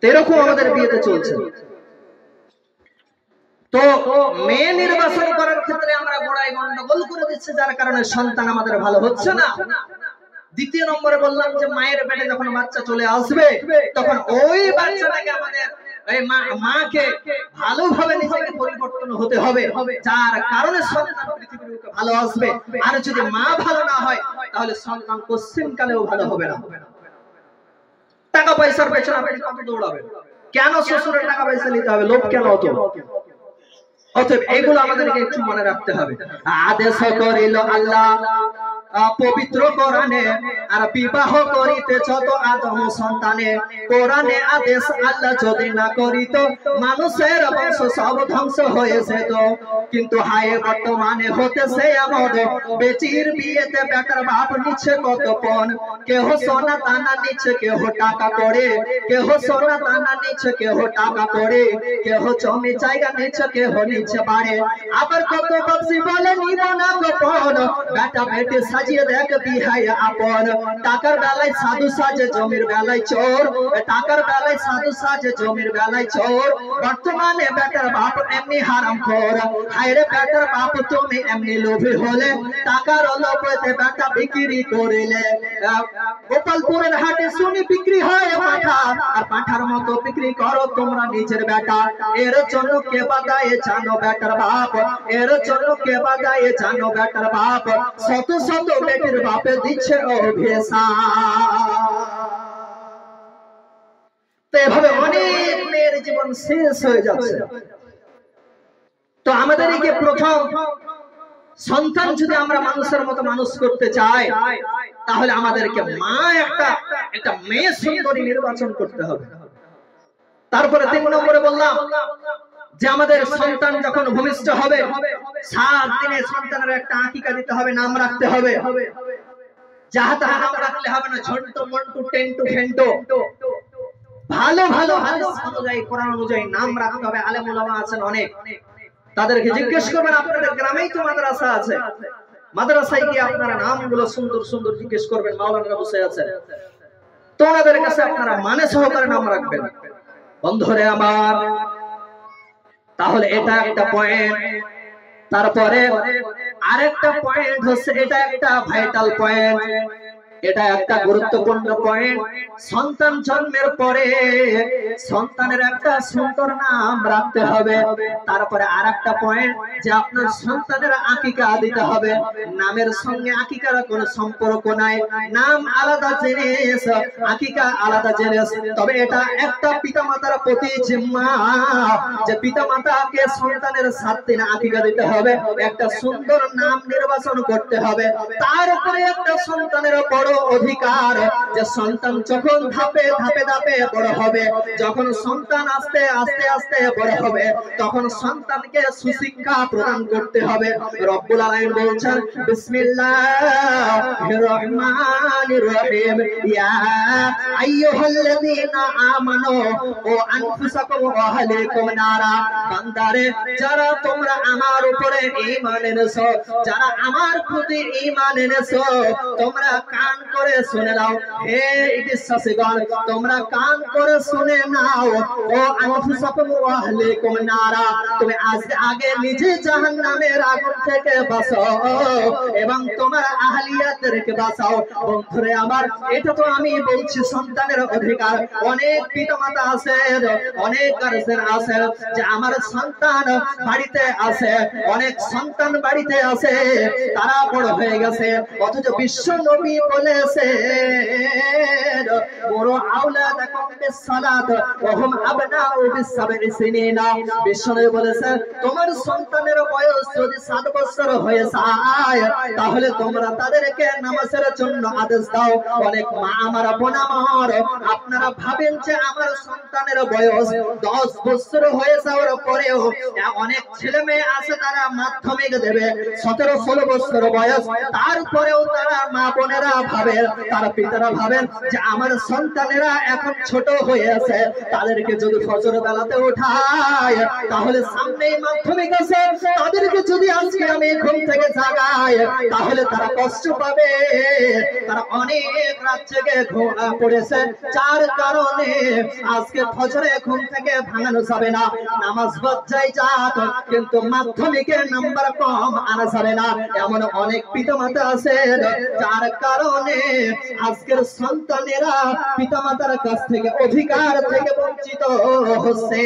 এরকম আমাদের বিয়েতে চলছে। তো মেয়ে নির্বাচন করার ক্ষেত্রে আমরা গোড়ায় গন্ডগোল করে দিচ্ছি, যার কারণে সন্তান আমাদের ভালো হচ্ছে না। দ্বিতীয় নম্বরে বললাম যে মায়ের পেটে যখন বাচ্চা চলে আসবে তখন ওই বাচ্চাটাকে আমাদের মাকে ভালোভাবে নিজেকে পরিবর্তন হতে হবে, যার কারণে সন্তান পৃথিবীর বুকে ভালো আসবে। আর যদি মা ভালো না হয় তাহলে সন্তান কোশ্চিনকালেও ভালো হবে না। টাকা পয়সার পেছনে আপনি কত দৌড়াবেন? কেন শ্বশুরের টাকা পয়সা নিতে হবে? লোভ কেন অত? অতএব এগুলো আমাদেরকে একটু মনে রাখতে হবে। আদেশ করিল আল্লাহ পবিত্র কোরআনে, আর বিবাহ করিতেছ তো আদম সন্তানে। কোরআনে আদেশ আল্লাহ যদি না করিত মানুষের বংশ সব ধ্বংস হয়েছে তো। কিন্তু হায় বর্তমানে হতেছে এমন, বেটির বিয়েতে বেটার বাপ নিচ্ছে কত পণ। কেহ সোনা দানা নিচ্ছে, কেহ টাকা করে, কেহ সোনা দানা নিচ্ছে, কেহ টাকা করে, কেহ জমি জায়গা নিচ্ছে, কেহ নিচ্ছে বাড়ে। আবার কত বক্সি বলে নিব না গোপন, বেটা বেটে সাজিয়ে দেখ বিহাই আপন। টাকার বেলায় সাধু সাজে, জমির বেলায় চোর। টাকার বেলায় সাধু সাজে, জমির বেলায় চোর। বর্তমানে বেটার বাপ এমনি হারামখোর। হায়রে বেটার বাপ তুমি এমনি লোভী হলে, টাকার লোভেতে বেটা বিক্রি করিলে। গোপালপুরের হাটে শুনি বিক্রি হয় পাঠা, আর পাঠার মতো বিক্রি করো তোমরা নিজের বেটা। এর জন্য কে বাদায়ে জানো বেটার বাপ, এর জন্য কে বাদায়ে জানো বেটার বাপ। শত শত বেটির বাপে দিচ্ছে অভিশাপ। তো এভাবে অনেক মেয়ের জীবন শেষ হয়ে যাচ্ছে। তো আমাদের এই যে প্রথম সন্তান যদি আমরা মানুষের মতো মানুষ করতে চাই তাহলে আমাদেরকে মা একটা মেয়ে সুন্দরী নির্বাচন করতে হবে। তারপরে 3 নম্বরে বললাম যে আমাদের সন্তান যখন ভূমিষ্ঠ হবে 7 দিনে সন্তানের একটা আকিকা দিতে হবে, নাম রাখতে হবে। যাহা তাহা নাম রাখলে হবে না, ঝন্টু মন্টু টেন্টু ফেন্টু। ভালো ভালো হাদিস অনুযায়ী, কোরআন অনুযায়ী নাম রাখতে হবে। আলেম উলামা আছেন অনেক, তাদেরকে জিজ্ঞেস করবেন। আপনাদের গ্রামেই তো মাদ্রাসা আছে, মাদ্রাসায় গিয়ে আপনারা নামগুলো সুন্দর সুন্দর জিজ্ঞেস করবেন। মাওলানারা বসে আছে, তো ওনাদের কাছে আপনারা মানে সহকারে নাম রাখবেন। বন্ধুরে আমার, তাহলে এটা একটা পয়েন্ট। তারপরে আরেকটা পয়েন্ট হচ্ছে, এটা একটা ভাইটাল পয়েন্ট, এটা একটা গুরুত্বপূর্ণ পয়েন্ট। সন্তান জন্মের পরে সন্তানের একটা সুন্দর নাম রাখতে হবে। তারপরে আরেকটা পয়েন্ট যে আপনার সন্তানের আকিকা দিতে হবে। নামের সঙ্গে আকিকার কোনো সম্পর্ক নাই, নাম আলাদা জিনিস, আকিকা আলাদা জিনিস। তবে এটা একটা পিতামাতার প্রতি জিম্মা যে পিতামাতাকে সন্তানের 7 দিন আকিকা দিতে হবে, একটা সুন্দর নাম নির্বাচন করতে হবে। তার উপরে একটা সন্তানের বড় অধিকার যে সন্তান যখন ধাপে ধাপে ধাপে বড় হবে, যখন সন্তান আস্তে আস্তে আস্তে বড় হবে, তখন সন্তানকে সুশিক্ষা প্রদান করতে হবে। রব্বুল আলামিন বলছেন বিসমিল্লাহির রহমানির রহিম, ইয়া আইয়ুহাল্লাযীনা আমানু ও আনফুসাকুম ওয়া আহলিকুম নারা। বান্দারে, যারা তোমরা আমার উপরে ঈমান এনেছো, যারা আমার প্রতি ঈমান এনেছো, তোমরা কান করে শুনে নাও। হে বিশ্বাসীগণ, তোমরা কান করে শুনে নাও। ও আনফুসাকুম ওয়া আহলিকুম নারা, তুমি আগে নিজে জাহান্নামের আগুন থেকে বাঁচাও এবং তোমার আহলিয়াতদেরকে বাঁচাও। বন্ধুরে আমার, এটা তো আমি বলছি সন্তানের অধিকার। অনেক পিতামাতা আছে, অনেক গার্জিয়ান আছে যে আমার সন্তান বাড়িতে আছে, অনেক সন্তান বাড়িতে আছে, তারা বড় হয়ে গেছে, অথচ বিশ্ব নবী বলেছে বড় আওলাদাকুম বিসসালাত ওয়া হুম আবনাউ বিস-সাবঈ সিনিনা। বিশ্ব নবী বলেছে তোমার সন্তানের বয়স যদি 7 বছর হয়ে যায়, তাহলে তোমরা তাদেরকে নামাজের জন্য আদেশ দাও। অনেক মা আমার, বোন আমার, আপনারা ভাবেন যে আমার সন্তানের বয়স 10 বছর হয়ে যাওয়ার পরেও অনেক ছেলে মেয়ে আছে তারা মাধ্যমিক দেবে, 17-16 বছর বয়স, তারপরেও তারা মা বোনেরা ভাবেন, তারা পিতারা ভাবেন যে আমার সন্তানেরা এখন ছোট হয়ে আছে, তাদেরকে যদি ফজর বেলাতে উঠায় তাহলে সামনেই মাধ্যমিক আছে, তাদেরকে যদি আজকে আমি ঘুম থেকে জাগাই তাহলে তারা কষ্ট পাবে। তারা অনেক রাত জেগে পড়েছে, যার কারণে আজকে ফজরে ঘুম থেকে ভাঙানো যাবে না। নামাজ বাজাই যাক, কিন্তু মাধ্যমিকের নাম্বার কম আনা যাবে না। এমন অনেক পিতামাতা আছে যার কারণে আজকের সন্তানেরা পিতামাতার কাছ থেকে অধিকার থেকে বঞ্চিত হচ্ছে।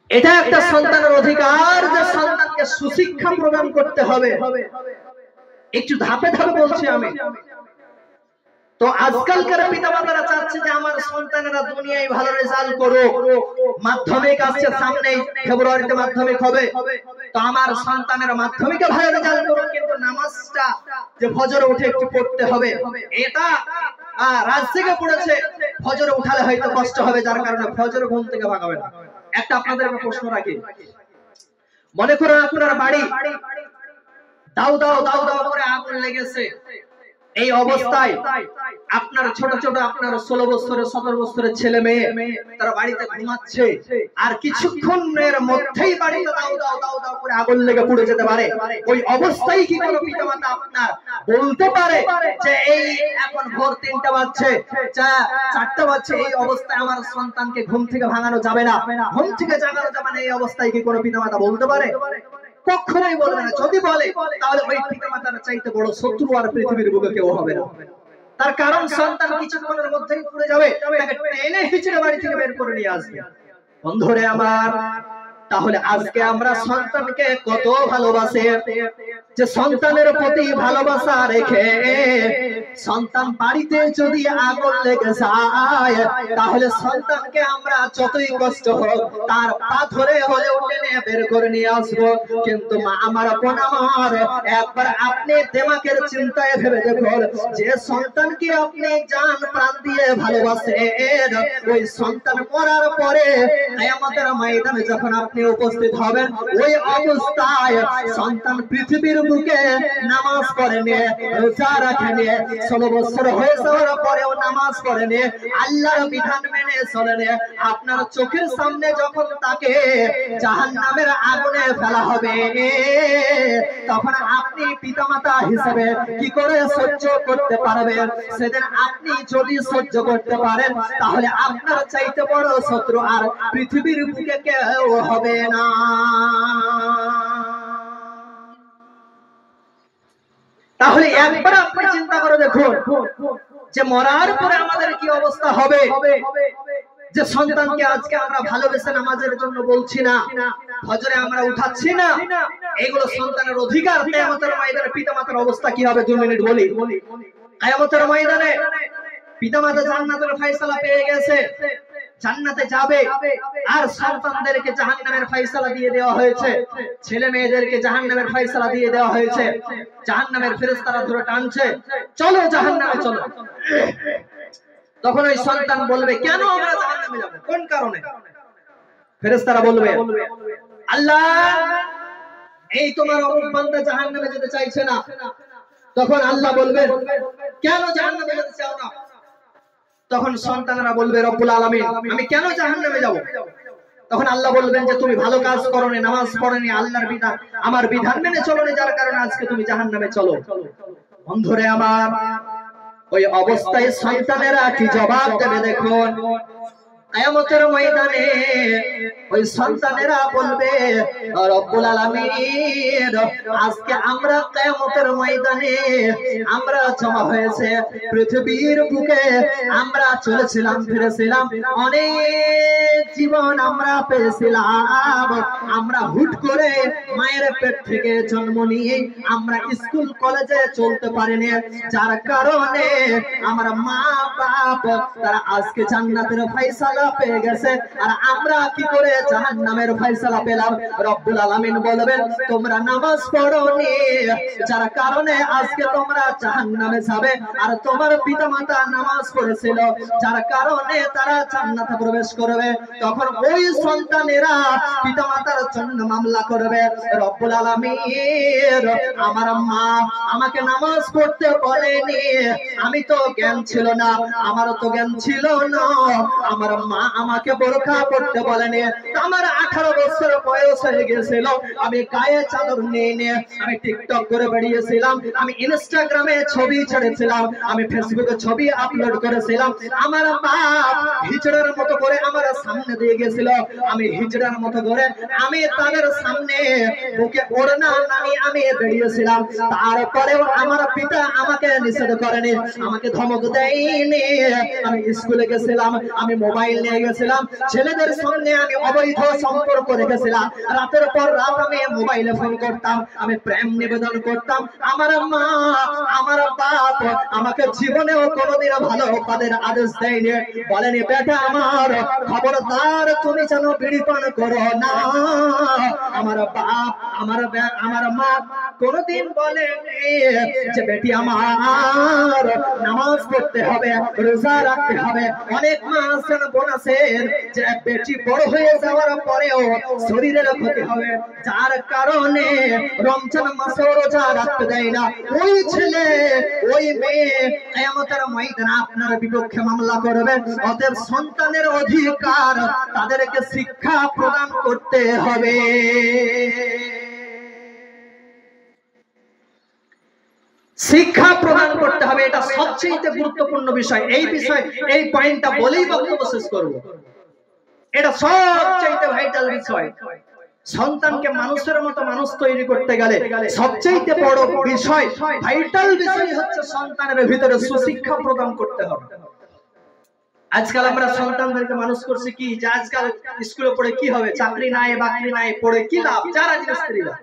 এটা একটা সন্তানের অধিকার যে সন্তানকে সুশিক্ষা প্রদান করতে হবে। একটু ধাপে ধাপে বলছি আমি। তো আজকালকার পিতামাতারা চাচ্ছে যে আমার সন্তানেরা দুনিয়ায় ভালো রেজাল্ট করুক, মাধ্যমিক আসছে সামনেই, ফেব্রুয়ারিতে মাধ্যমিক হবে, তো আমার সন্তানেরা মাধ্যমিকে ভালো রেজাল্ট করুক, কিন্তু নামাজটা যে ফজরে উঠে একটু পড়তে হবে, এটা রাত জেগে পড়েছে, ফজরে উঠালে হয়তো কষ্ট হবে, যার কারণে ফজরে ঘুম থেকে ভাগাবে না। একটা আপনাদের প্রশ্ন রাখি, মনে করুন আপনার বাড়ি দাও দাও দাও দাও করে আগুন লেগেছে, এই অবস্থায় আপনার ছোট ছোট আপনার 16 বছরের 17 বছরের ছেলে মেয়ে তারা বাড়িতে ঘুমাচ্ছে, আর কিছুক্ষণের মধ্যেই বাড়িতে দাও দাও দাও দাও করে আগুন লেগে পুড়ে যেতে পারে। ওই অবস্থায় কি কোনো পিতামাতা আপনার বলতে পারে যে এই এখন ভোর 3টা বাজছে, 4টা বাজছে, এই অবস্থায় আমার সন্তানকে ঘুম থেকে ভাঙানো যাবে না, ঘুম থেকে জাগানো যাবে না, এই অবস্থায় কি কোনো পিতামাতা বলতে পারে? কখনোই বলবে না। যদি বলে তাহলে ওই পিতামাতার চাইতে বড় শত্রু আর পৃথিবীর বুকে কেউ হবে না। তার কারণ সন্তান কিছুক্ষণের মধ্যেই পুড়ে যাবে, তাকে টেনে হিচড়ে বাড়ি থেকে বের করে নিয়ে আসবে। বন্ধুরে আমার, তাহলে আজকে আমরা সন্তানকে কত ভালোবাসি, যে সন্তানের প্রতি ভালোবাসা রেখে সন্তান বাড়িতে যদি আগুন লেগে যায় তাহলে সন্তানকে আমরা যতই কষ্ট হোক তার পা ধরে হলেও টেনে বের করে নিয়ে আসবো। কিন্তু মা আমার, বোন আমার, একবার আপনি দিমাগের চিন্তায় ভেবে দেখুন, যে সন্তানকে আপনি জান প্রাণ দিয়ে ভালোবাসেন, ওই সন্তান মরার পরে কিয়ামতের ময়দানে যখন আপনি উপস্থিত হবেন, ওই অবস্থায় সন্তান পৃথিবীর বুকে নামাজ পড়েনি, রোজা রাখেনি, 16 বছর হয়ে যাওয়ার পরেও নামাজ পড়েনি, আল্লাহর বিধান মেনে চলেনি, আপনার চোখের সামনে যখন তাকে জাহান্নামের আগুনে ফেলা হবে, তখন আপনি পিতামাতা হিসেবে কি করে সহ্য করতে পারবেন? সেদিন আপনি যদি সহ্য করতে পারেন তাহলে আপনার চাইতে বড় শত্রু আর পৃথিবীর বুকে কেউ হবে না। তাহলে একবার আপনি চিন্তা করে দেখুন যে মরার পরে আমাদের কি অবস্থা হবে। যে সন্তানকে আজকে আমরা ভালোবেসে নামাজের জন্য বলছি না, ফজরে আমরা উঠাচ্ছি না, এগুলো সন্তানের অধিকার। কিয়ামতের ময়দানে পিতামাতার অবস্থা কি হবে 2 মিনিট বলি। কিয়ামতের ময়দানে পিতামাতা জান্নাতের ফয়সালা পেয়ে গেছে, জান্নাতে যাবে, আর সন্তানদেরকে জাহান্নামের ফয়সালা দিয়ে দেওয়া হয়েছে, ছেলে মেয়েদেরকে জাহান্নামের ফয়সালা দিয়ে দেওয়া হয়েছে। জাহান্নামের ফেরেশতারা ধরে টানছে, চলো জাহান্নামে চলো। তখন ওই সন্তান বলবে, কেন আমরা জাহান্নামে যাব, কোন কারণে? ফেরেশতারা বলবে, আল্লাহ এই তোমার অমুক বান্দা জাহান্নামে যেতে চাইছে না। তখন আল্লাহ বলবেন, কেন জাহান্নামে যেতে চাও না? তখন সন্তানরা বলবে, রব্বুল আলামিন আমি কেন জাহান্নামে যাব? তখন আল্লাহ বলবেন যে তুমি ভালো কাজ করোনি, নামাজ পড়োনি, আল্লাহর বিধান আমার বিধান মেনে চলোনি, যার কারণে আজকে তুমি জাহান্নামে চলো। বন্ধুরে আমার, ওই অবস্থায় সন্তানেরা কি জবাব দেবে দেখুন। কিয়ামতের ময়দানে ওই সন্তানেরা বলবে, রব্বুল আলামিন আজকে আমরা কিয়ামতের ময়দানে আমরা জমা হয়েছে পৃথিবীর বুকে, আমরা চলেছিলাম ফিরেছিলাম, অনেক জীবন আমরা পেয়েছিলাম, আমরা হুট করে মায়ের পেট থেকে জন্ম নিয়ে আমরা স্কুল কলেজে চলতে পারিনি, যার কারণে আমার মা বাপ তারা আজকে জান্নাতের ফয়সালা পেয়ে গেছে, আর আমরা কি করে জাহান্নামের ফয়সালা পেলাম? রব্বুল আলামিন বলবেন, তোমরা নামাজ পড়োনি, যার কারণে আজকে তোমরা জাহান্নামে যাবে, আর তোমার পিতামাতা নামাজ পড়েছিল, যার কারণে তারা জান্নাতে প্রবেশ করবে। তখন ওই সন্তানেরা পিতামাতার জন্য মামলা করবে, রব্বুল আলামিন আমার মা আমাকে নামাজ পড়তে বলেনি, আমি তো জ্ঞান ছিল না, আমারও তো জ্ঞান ছিল না, আমার মা আমাকে বোরকা পড়তে বলেনি, আমার 18 বছর বয়স হয়ে গেছিল, আমি গায়ে চাদর নিয়ে আমি টিকটক করে বেরিয়েছিলাম, আমি ইনস্টাগ্রামে ছবি ছেড়েছিলাম, আমি ফেসবুকে ছবি আপলোড করেছিলাম, আমার বাপ হিজড়ার মতো করে আমার সামনে দিয়ে গেছিল, আমি হিজড়ার মতো করে আমি তাদের সামনে বুকে ওড়না নামিয়ে আমি বেরিয়েছিলাম, তারপরেও আমার পিতা আমাকে নিষেধ করেনি, আমাকে ধমক দেয়নি। আমি স্কুলে গেছিলাম, আমি মোবাইল নিয়ে গেছিলাম, ছেলেদের সামনে আমি অবৈধ সম্পর্ক রেখেছিলাম, রাতের পর রাত আমি মোবাইলে ফোন করতাম, আমি প্রেম নিবেদন করতাম। আমার মা আমার বাপ আমাকে জীবনেও কোনোদিন ভালো কাজের আদেশ দেয়নি, বলেনি বেটা আমার খবরদার তুমি যেন বিড়ি পান করো না। আমার বাপ আমার মা কোনোদিন বলেনি যে বেটি আমার নামাজ পড়তে হবে, রোজা রাখতে হবে। অনেক মা আছেন, বোন আছেন, যে বেটি বড় হয়ে যাওয়ার পরেও শরীরের ক্ষতি হবে, যার কারণে রমজান মাসে রোজা রাখতে দেয় না। ওই ছেলে ওই মেয়ে কিয়ামতের ময়দানে আপনার বিপক্ষে মামলা করবে। অতএব সন্তানের অধিকার তাদেরকে শিক্ষা প্রদান করতে হবে। শিক্ষা প্রদান করতে হবে, এটা সবচেয়ে গুরুত্বপূর্ণ বিষয়। এই বিষয় এই পয়েন্টটা বলেই বক্তব্য শেষ করব। এটা সবচেয়ে ভাইটাল বিষয়। সন্তানকে মানুষের মতো মানুষ তৈরি করতে গেলে সবচেয়ে বড় বিষয়, ভাইটাল বিষয় হচ্ছে সন্তানের ভিতরে সুশিক্ষা প্রদান করতে হবে। আজকাল আমরা সন্তানদেরকে মানুষ করছি কি, যে আজকাল স্কুলে পড়ে কি হবে, চাকরি নাই বাকরি নাই, পড়ে কি লাভ, যারা স্ত্রীরা।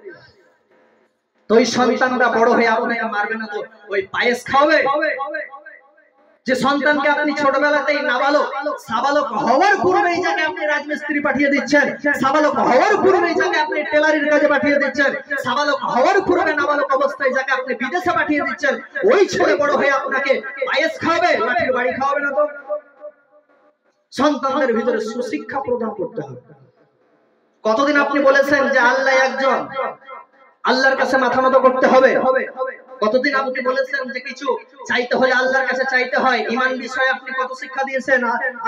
তো ওই সন্তানরা বড় হয়ে আপনাকে মারবে না তো ওই পায়েস খাওয়াবে? যে সন্তানকে আপনি ছোটবেলাতেই নাবালক সাবালক হওয়ার পূর্বেই যাকে আপনি রাজমিস্ত্রি পাঠিয়ে দিচ্ছেন, সাবালক হওয়ার পূর্বেই যাকে আপনি টেলারির কাজে পাঠিয়ে দিচ্ছেন, সাবালক হওয়ার পূর্বে নাবালক অবস্থায় যাকে আপনি বিদেশে পাঠিয়ে দিচ্ছেন, ওই ছেলে বড় হয়ে আপনাকে পায়েস খাওয়াবে, লাঠির বাড়ি খাওয়াবে না তো? সন্তানদের ভিতরে সুশিক্ষা প্রদান করতে হবে। কতদিন আপনি বলেছেন যে আল্লাহ একজন, আল্লাহর কাছে মাথা নত করতে হবে? কতদিন আপনি বলেছেন যে কিছু চাইতে হলে আল্লাহর কাছে চাইতে হয়? ঈমান বিষয়ে আপনি কত শিক্ষা দিয়েছেন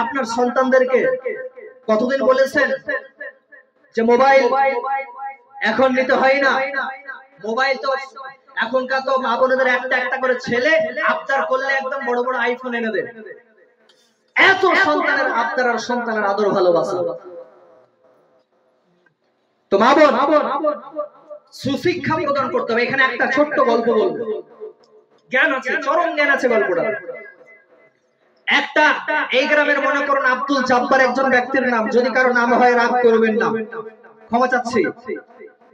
আপনার সন্তানদেরকে? কতদিন বলেছেন যে মোবাইল এখন নিতে হয় না? মোবাইল তো এখনকার তো মা বোনদের একটা একটা করে ছেলে আবদার করলে একদম বড় বড় আইফোন এনে দেয়। এত সন্তানের আবদার আর সন্তানের আদর ভালোবাসা। তো মা বোন সুশিক্ষা প্রদান করতে হবে। এখানে একটা ছোট্ট গল্প বলবো, জ্ঞান আছে, চরম জ্ঞান আছে গল্পটা। একটা এই গ্রামের মনে করুন আব্দুল জাব্বার একজন ব্যক্তির নাম, যদি কারো নাম হয় রাগ করবেন না, ক্ষমা চাচ্ছি।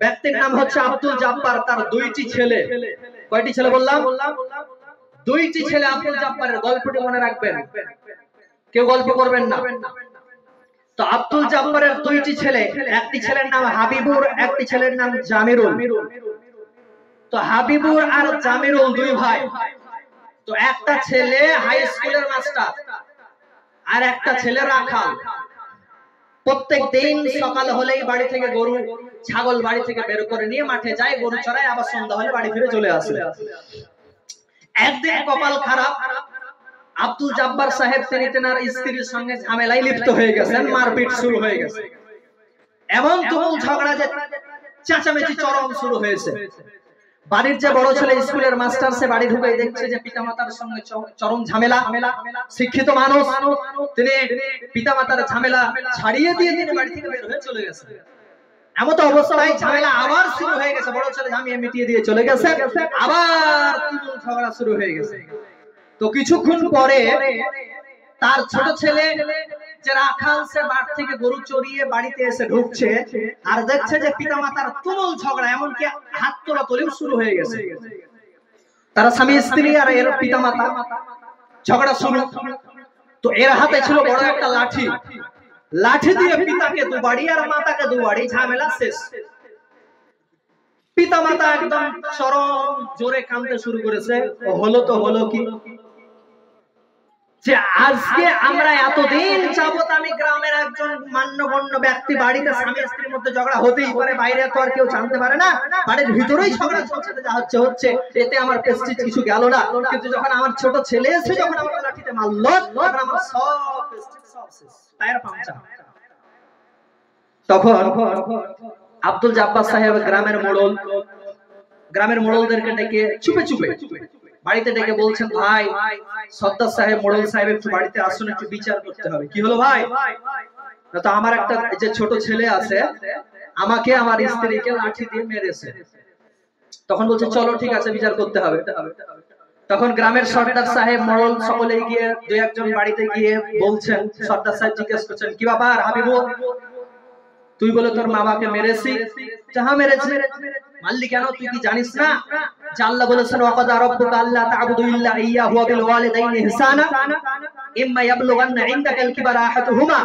ব্যক্তির নাম হচ্ছে আব্দুল জাব্বার, তার দুইটি ছেলে। কয়টি ছেলে বললাম? দুইটি ছেলে আব্দুল জাব্বারের। গল্পটি মনে রাখবেন, কেউ গল্প করবেন না। তো আব্দুল জব্বারের দুইটি ছেলে, একটি ছেলের নাম হাবিবুর, একটি ছেলের নাম জামিরুল। তো হাবিবুর আর জামিরুল দুই ভাই। তো একটা ছেলে হাই স্কুলের মাস্টার আর একটা ছেলে রাখাল। প্রত্যেক দিন সকাল হলেই বাড়ি থেকে গরু ছাগল বাড়ি থেকে বের করে নিয়ে মাঠে যায়, গরু চড়ায়, আবার সন্ধ্যা হলে বাড়ি ফিরে চলে আসে। একদিন কপাল খারাপ, আব্দুল জব্বার সাহেব তিনি তেনার স্ত্রীর সঙ্গে ঝামেলায় লিপ্ত হয়ে গেছেন, মারপিট শুরু হয়ে গেছে, এমন তুমুল ঝগড়া যে চেঁচামেচি চরম শুরু হয়েছে। বাড়ির যে বড় ছেলে স্কুলের মাস্টার, সে বাড়ি ঢুকে দেখছে যে পিতামাতার সঙ্গে চরম ঝামেলা। শিক্ষিত মানুষ, তিনি পিতামাতার ঝামেলা ছাড়িয়ে দিয়ে তিনি বাড়ি থেকে বের হয়ে চলে গেছে। এমত অবস্থায় ঝামেলা আবার শুরু হয়ে গেছে, বড় ছেলে ঝামিয়ে মিটিয়ে দিয়ে চলে গেছে, আবার তুমুল ঝগড়া শুরু হয়ে গেছে। তো কিছুক্ষণ পরে তার ছোট ছেলে যে রাখাল, সে বাড়ি থেকে গরু চড়িয়ে বাড়িতে এসে ঢুকছে আর দেখছে যে পিতামাতার তুমুল ঝগড়া, এমনকি হাত তোলাতলিও শুরু হয়ে গেছে। তারা স্বামী স্ত্রী আর এর পিতামাতা ঝগড়া শুরু। তো এর হাতে ছিল বড় একটা লাঠি, লাঠি দিয়ে পিতাকে দুবাড়ি আর মাতাকে দুবাড়ি, ঝামেলা শেষ। পিতামাতা একদম চরম জোরে কাঁদতে শুরু করেছে, হলো তো হলো কি, যে আজকে আমরা এতদিন যাবত আমি গ্রামের একজন মান্যগণ্য ব্যক্তি, বাড়িতে স্বামী স্ত্রীর মধ্যে ঝগড়া হতেই পারে, বাইরে তো আর কেউ জানতে পারে না, বাড়ির ভিতরেই ঝগড়া চলছে, যা হচ্ছে হচ্ছে, এতে আমার প্রেস্টিজ কিছু গেল না। কিন্তু যখন আমার ছোট ছেলে এসে যখন আমার লাঠিতে মারলো, তখন আমার সব প্রেস্টিজ সব শেষ, টায়ার পাংচার। তখন আব্দুল জব্বার সাহেব গ্রামের মোড়লদেরকে ডেকে চুপে চুপে বাড়িতে ডেকে বলছেন, ভাই সর্দার সাহেব, মোড়ল সাহেব একটু বাড়িতে আসুন, একটু বিচার করতে হবে। কি হলো ভাই? তো আমার একটা যে ছোট ছেলে আছে, আমাকে আমার স্ত্রীকে লাঠি দিয়ে মেরেছে। তখন বলছে চলো ঠিক আছে, বিচার করতে হবে। তখন গ্রামের সর্দার সাহেব, মোড়ল সকলেই গিয়ে দুই একজন বাড়িতে গিয়ে বলছেন, সর্দার সাহেব জিজ্ঞেস করছেন, কি ব্যাপার হাবিবু, তুই বলে তোর মা বাবাকে মেরেছি? হ্যাঁ মেরেছি। মারলি কেন? তুই কি জানিস না যে আল্লাহ বলেছেন, ওয়াকাদা রাব্বুকা আল্লা তা'বুদু ইল্লা ইয়্যাহু ওয়া বিল ওয়ালিদাইনি ইহসানা ইম্মা ইয়াবলুগান্না ইনদাকাল কিবারা আহাদুহুমা,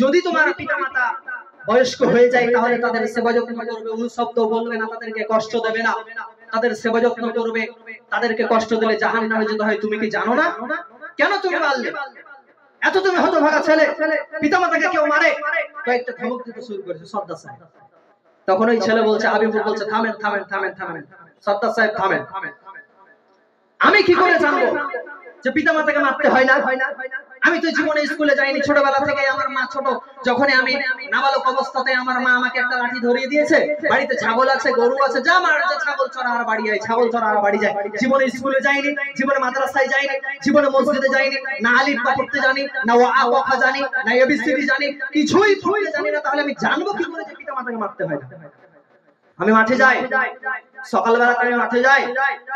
যদি তোমার পিতামাতা বয়স্ক হয়ে যায় তাহলে তাদের সেবা যত্ন করবে, শব্দ বলবে না, তাদেরকে কষ্ট দেবে না, তাদের সেবা যত্ন করবে, তাদেরকে কষ্ট দিলে জাহান্নামে যেতে হয়। তুমি কি জানো না? কেন তুমি মারলে? এত তুমি হতভাগা ছেলে, পিতামাতাকে কেউ মারে? কয়েকটা ধমক দিতে শুরু করেছে সর্দার সাহেব। তখন ওই ছেলে বলছে, হাবিবুর বলছে, থামেন থামেন থামেন থামেন, সর্দার সাহেব থামেন। আমি কি করে জানবো যে পিতামাতাকে মারতে হয় না? আমি তো জীবনে স্কুলে যাইনি, ছোটবেলা থেকে আমার মা ছোট, যখন আমি নাবালক অবস্থাতে আমার মা আমাকে একটা লাঠি ধরিয়ে দিয়েছে, বাড়িতে ছাগল আছে, গরু আছে, যা মার যে ছাগল চড়া আর বাড়ি যায়, ছাগল চড়া আর বাড়ি যায়। জীবনে স্কুলে যাইনি, জীবনে মাদ্রাসায় যাইনি, জীবনে মসজিদে যাইনি, না আলিফ বা পড়তে জানি, না ওয়া ওয়া জানি, না এবিসিডি জানি, কিছুই পড়তে জানি না। তাহলে আমি জানবো কি করে যে পিতামাতাকে মারতে হয় না? আমি মাঠে যাই, সকালবেলা আমি মাঠে যাই,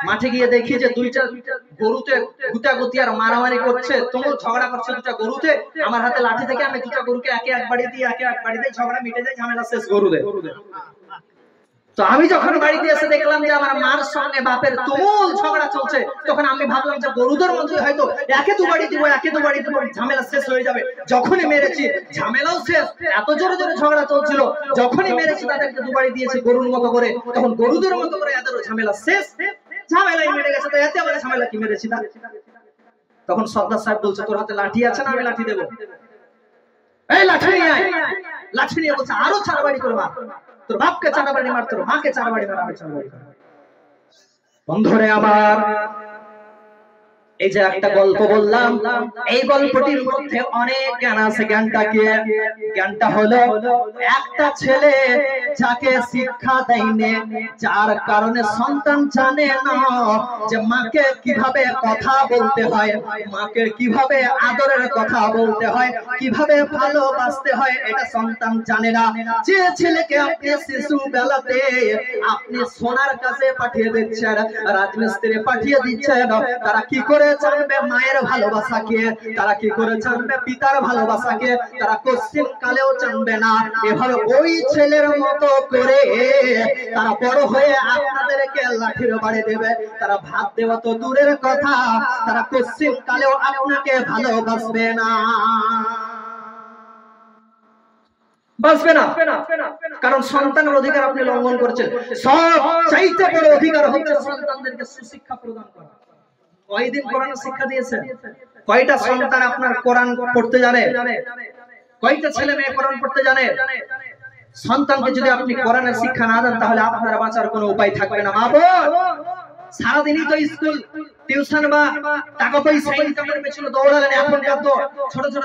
মাঠে গিয়ে দেখি যে দুইটা গরুতে গুতাগুতি আর মারামারি করছে, তুমুল ঝগড়া করছে দুটা গরুতে। আমার হাতে লাঠি থেকে আমি দুটা গরুকে একে এক বাড়ি দিয়ে ঝগড়া মিটে যায়, ঝামেলা শেষ গরুদের। তো আমি যখন বাড়িতে এসে দেখলাম যে আমার মার সঙ্গে বাপের তুমুল ঝগড়া চলছে, তখন আমি ভাবলাম যে গরুদের মধ্যে হয়তো একে দু বাড়ি দিব, ঝামেলা শেষ হয়ে যাবে। যখনই মেরেছি ঝামেলাও শেষ, এত জোরে জোরে ঝগড়া চলছিল, যখনই মেরেছি তাদেরকে দু বাড়ি দিয়েছি গরুর মতো করে, তখন গরুদের মতো করে এদেরও ঝামেলা শেষ, ঝামেলাই মেরে গেছে। তো এতে আবার ঝামেলা কি মেরেছি না? তখন সর্দার সাহেব বলছে, তোর হাতে লাঠি আছে না? আমি লাঠি দেবো। এই লাঠি নিয়ে আয়। লাঠি নিয়ে বলছে, আরো 4 বাড়ি করে মার, তোর বাপকে 4 বাড়ি মার, তোর মাকে 4 বাড়ি মার, আমি 4 বাড়ি মার। বন্ধুরে আমার, এই যে একটা গল্প বললাম, এই গল্পটির মধ্যে অনেক জ্ঞান আছে। জ্ঞানটা হলো, একটা ছেলে যাকে শিক্ষা দেয়নি, যার কারণে সন্তান জানে না যে মাকে কিভাবে কথা বলতে হয়, মাকে কিভাবে আদরের কথা বলতে হয়, কিভাবে ভালোবাসতে হয়, এটা সন্তান জানে না। যে ছেলেকে আপনি শিশু বেলাতে আপনি সোনার কাছে পাঠিয়ে দিচ্ছেন, রাজমিস্ত্রি পাঠিয়ে দিচ্ছেন, তারা কি করে জানবে মায়ের ভালোবাসাকে? তারা কি করে জানবে পিতার ভালোবাসাকে? তারা কোশ্চিন কালেও জানবে না। এভাবে ওই ছেলের মতো করে তারা বড় হয়ে আপনাদেরকে লাঠির বাড়ি দেবে। তারা ভাত দেওয়া তো দূরের কথা, তারা কোশ্চিন কালেও আপনাকে ভালোবাসবে না। বাঁচবে না, কারণ সন্তানের অধিকার আপনি লঙ্ঘন করেছেন। সব চাইতে বড় অধিকার হচ্ছে সন্তানদেরকে সুশিক্ষা প্রদান করা। কয়দিন কোরআন শিক্ষা দিয়েছেন? কয়টা সন্তান আপনার কোরআন পড়তে জানে? কয়টা ছেলে মেয়ে কোরআন পড়তে জানে? সন্তানকে যদি আপনি কোরআনের শিক্ষা না দেন তাহলে আপনার বাঁচার কোনো উপায় থাকবে না। মা বোন, সারাদিনই তো স্কুল টিউশন বা টাকা পয়সা ইনকামের পেছনে দৌড়ালেন। এখনকার তো ছোট ছোট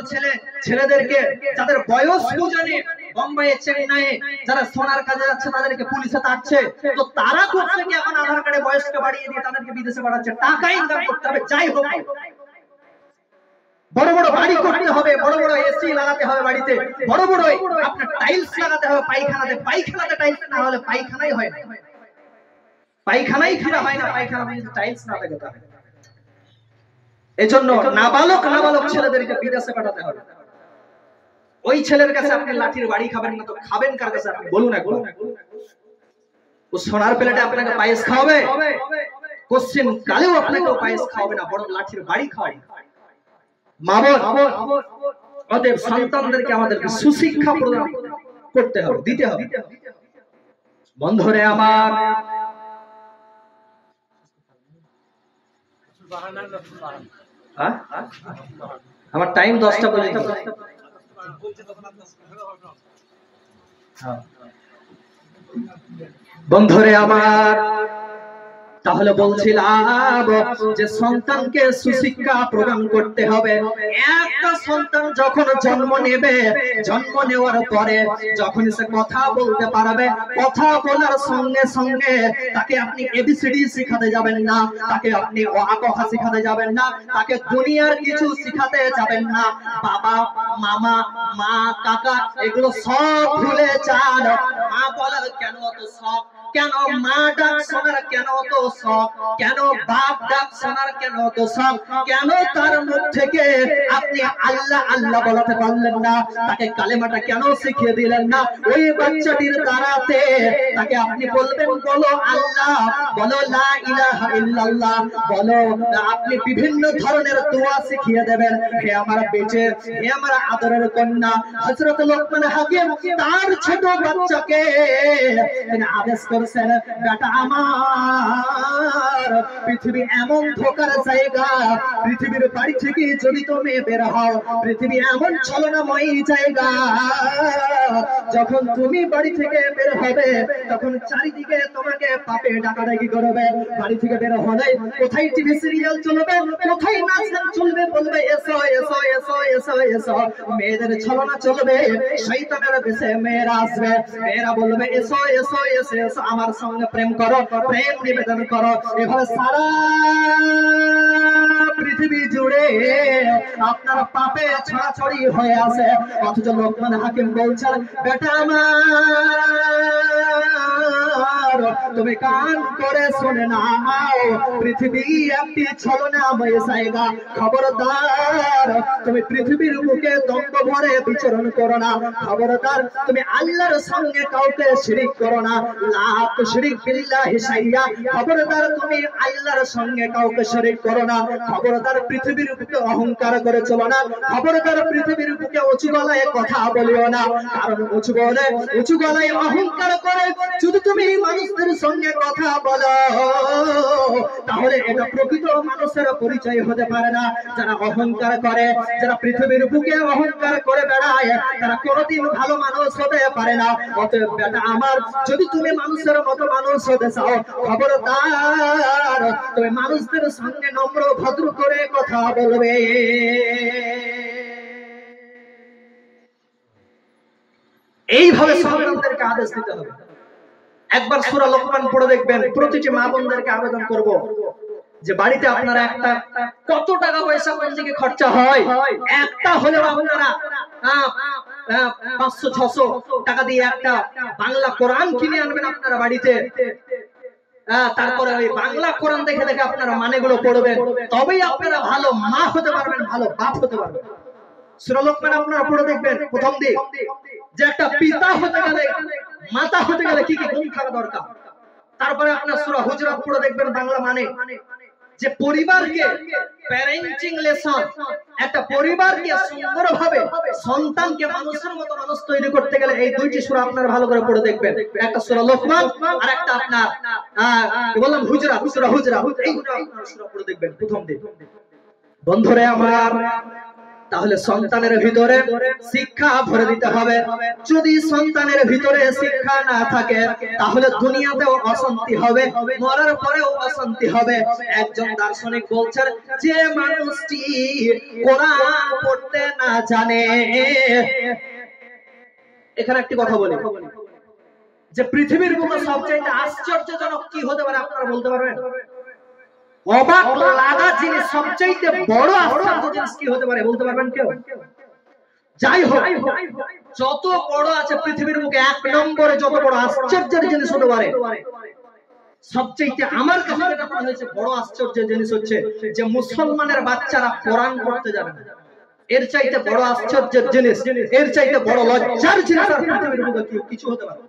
ছেলেদেরকে যাদের বয়স বুঝেনি, বোম্বাইয়ে চেন্নাইয়ে যারা সোনার কাজে যাচ্ছে তাদেরকে পুলিশে তাড়ছে। তো তারা করছে কি এখন আধার কার্ডে বয়সকে বাড়িয়ে দিয়ে তাদেরকে বিদেশে পাঠাচ্ছে। টাকা ইনকাম করতে হবে যাই হোক, বড় বড় বাড়ি করতে হবে, বড় বড় এসি লাগাতে হবে বাড়িতে, বড় বড় আপনার টাইলস লাগাতে হবে পায়খানাতে টাইলস না হলে পায়খানাই হয় না, পায়খানাই খেলা হয় না, পায়খানা টাইলস না থাকে তাহলে। এজন্য নাবালক ছেলেদেরকে বিদেশে পাঠাতে হবে। ওই ছেলের কাছে আপনি লাঠির বাড়ি খাবেন না, তো খাবেন কার কাছে আপনি বলুন একবার? ও সোনার প্লেটে আপনাকে পায়েস খাওয়াবে? কোশ্চেন কালেও আপনাকে পায়েস খাওয়াবে না, বরং লাঠির বাড়ি খাওয়াবে। মা বোন, অতএব সন্তানদেরকে আমাদেরকে সুশিক্ষা প্রদান করতে হবে, দিতে হবে। বন্ধুরে আমার, আমার টাইম 10টা পর্যন্ত। বন্ধুরে আমার, তাহলে বলছিলাম যে সন্তানকে সুশিক্ষা প্রদান করতে হবে। একটা সন্তান যখন জন্ম নেবে, জন্ম নেওয়ার পরে যখন সে কথা বলতে পারবে, কথা বলার সঙ্গে সঙ্গে তাকে আপনি এবিসিডি শেখাতে যাবেন না, তাকে আপনি অ আ ক খ শেখাতে যাবেন না, তাকে দুনিয়ার কিছু শেখাতে যাবেন না। বাবা, মামা, মা, কাকা এগুলো সব ভুলে যান। মা বলার কেন অত শখ? কেন মা ডাক শোনার কেন তো শখ? কেন বাপ ডাক শোনার কেন তো শখ? কেন তার মুখ থেকে আপনি আল্লাহ আল্লাহ বলাতে পারলেন না? তাকে কালেমাটা কেন শিখিয়ে দিলেন না? ওই বাচ্চাটির দ্বারাতে তাকে আপনি বলবেন, বলো আল্লাহ, বলো লা ইলাহা ইল্লাল্লাহ, বলো। আপনি বিভিন্ন ধরনের দোয়া শিখিয়ে দেবেন। হে আমার বেঁচে, হে আমার আদরের কন্যা হযরত লোকমান হাকিম তার ছোট বাচ্চাকে তিনি আদেশ করেছেন, বেটা আমার, পৃথিবী এমন ধোকার জায়গা, পৃথিবীর বাড়ি থেকে যদি তুমি বের হও, পৃথিবী এমন ছলনাময় জায়গা, যখন তুমি বাড়ি থেকে বের হবে তখন চারিদিকে তোমাকে পাপে ডাকাডাকি করবে। বাড়ি থেকে বের হলে কোথায় টিভি সিরিয়াল চলবে, কোথায় নাচ গান চলবে, বলবে এসো এসো এসো এসো এসো, মেয়েদের ছলনা চলবে, শয়তানের বেশে মেয়েরা আসবে, মেয়েরা বলবে এসো এসো এসো এসো আমার সঙ্গে প্রেম করো, প্রেম নিবেদন করো। এভাবে সারা পৃথিবী জুড়ে আপনার পাপে ছড়াছড়ি হয়ে আছে। অথচ লোকমান হাকিম বলছেন, বেটা আমার, তুমি কান করে শুনে নাও, পৃথিবী একটি ছলনাময় জায়গা। খবরদার তুমি পৃথিবীর বুকে দম্ভ ভরে বিচরণ করো না। খবরদার তুমি আল্লাহর সঙ্গে কাউকে শিরিক করো না। লা তুশরিক বিল্লাহি শাইয়া, খবরদার তুমি আল্লাহর সঙ্গে কাউকে শিরিক করো না। খবরদার পৃথিবীর বুকে অহংকার করে চলো না। খবরদার পৃথিবীর বুকে উঁচু গলায় কথা বলিও না, কারণ উঁচু গলায় অহংকার করে যদি তুমি মানুষদের সঙ্গে কথা বলো তাহলে এটা প্রকৃত মানুষের পরিচয় হতে পারে না। যারা অহংকার করে, যারা পৃথিবীর বুকে অহংকার করে বেড়ায়, তারা কোনোদিন ভালো মানুষ হতে পারে না। অতএব বেটা আমার, যদি তুমি মানুষের মতো মানুষ হতে চাও, খবরদার তুমি মানুষদের সঙ্গে নম্র ভদ্র করে কথা বলবে। এইভাবে সন্তানদেরকে আদেশ দিতে হবে। একবার সূরা লোকমান পড়ে দেখবেন। প্রতিটি মা বোনদেরকে আবেদন করব যে বাড়িতে আপনারা একটা কত টাকা পয়সা কোন দিকে খরচা হয়, একটা হলেও আপনারা 500-600 টাকা দিয়ে একটা বাংলা কোরআন কিনে আনবেন আপনারা বাড়িতে। তারপরে ওই বাংলা কোরআন দেখে দেখে আপনারা মানেগুলো পড়বেন, তবেই আপনারা ভালো মা হতে পারবেন, ভালো বাপ হতে পারবেন। সূরা লোকমান আপনারা পড়ে দেখবেন প্রথম দিক যে একটা পিতা হতে গেলে, মাতা হতে গেলে কি কি গুণ থাকা দরকার। তারপরে আপনার সূরা হুজুরাত পড়ে দেখবেন বাংলা মানে, যে পরিবারকে প্যারেন্টিং লেসন, একটা পরিবারকে সুন্দরভাবে সন্তানকে মানুষের মতো মানুষ তৈরি করতে গেলে এই দুইটি সূরা আপনারা ভালো করে পড়ে দেখবেন। একটা সূরা লোকমান আর একটা আপনার কি বললাম হুজরাত, সূরা হুজরাত। এই দুটো আপনারা সূরা পড়ে দেখবেন প্রথম দিন। বন্ধুরে আমার, তাহলে সন্তানের ভিতরে শিক্ষা ভরে দিতে হবে। যদি সন্তানের ভিতরে শিক্ষা না থাকে তাহলে দুনিয়াতেও অশান্তি হবে, মরার পরেও অশান্তি হবে। একজন দার্শনিক বলছেন যে মানুষটি কোরআন পড়তে না জানে, এখানে একটি কথা বলি যে পৃথিবীর বুকে সবচেয়ে আশ্চর্যজনক কি হতে পারে আপনারা বলতে পারবেন? অবাক লাগা জিনিস সবচেয়ে বড় আশ্চর্য জিনিস কি হতে পারে বলতে পারবেন কেউ? যাই হোক, যত বড় আছে পৃথিবীর বুকে এক নম্বরে যত বড় আশ্চর্যের জিনিস হতে পারে, সবচেয়ে আমার কাছে যেটা মনে হয়েছে বড় আশ্চর্যের জিনিস হচ্ছে যে মুসলমানের বাচ্চারা কোরআন পড়তে জানে না। এর চাইতে বড় আশ্চর্যের জিনিস, এর চাইতে বড় লজ্জার জিনিস আর পৃথিবীর বুকে কিছু হতে পারে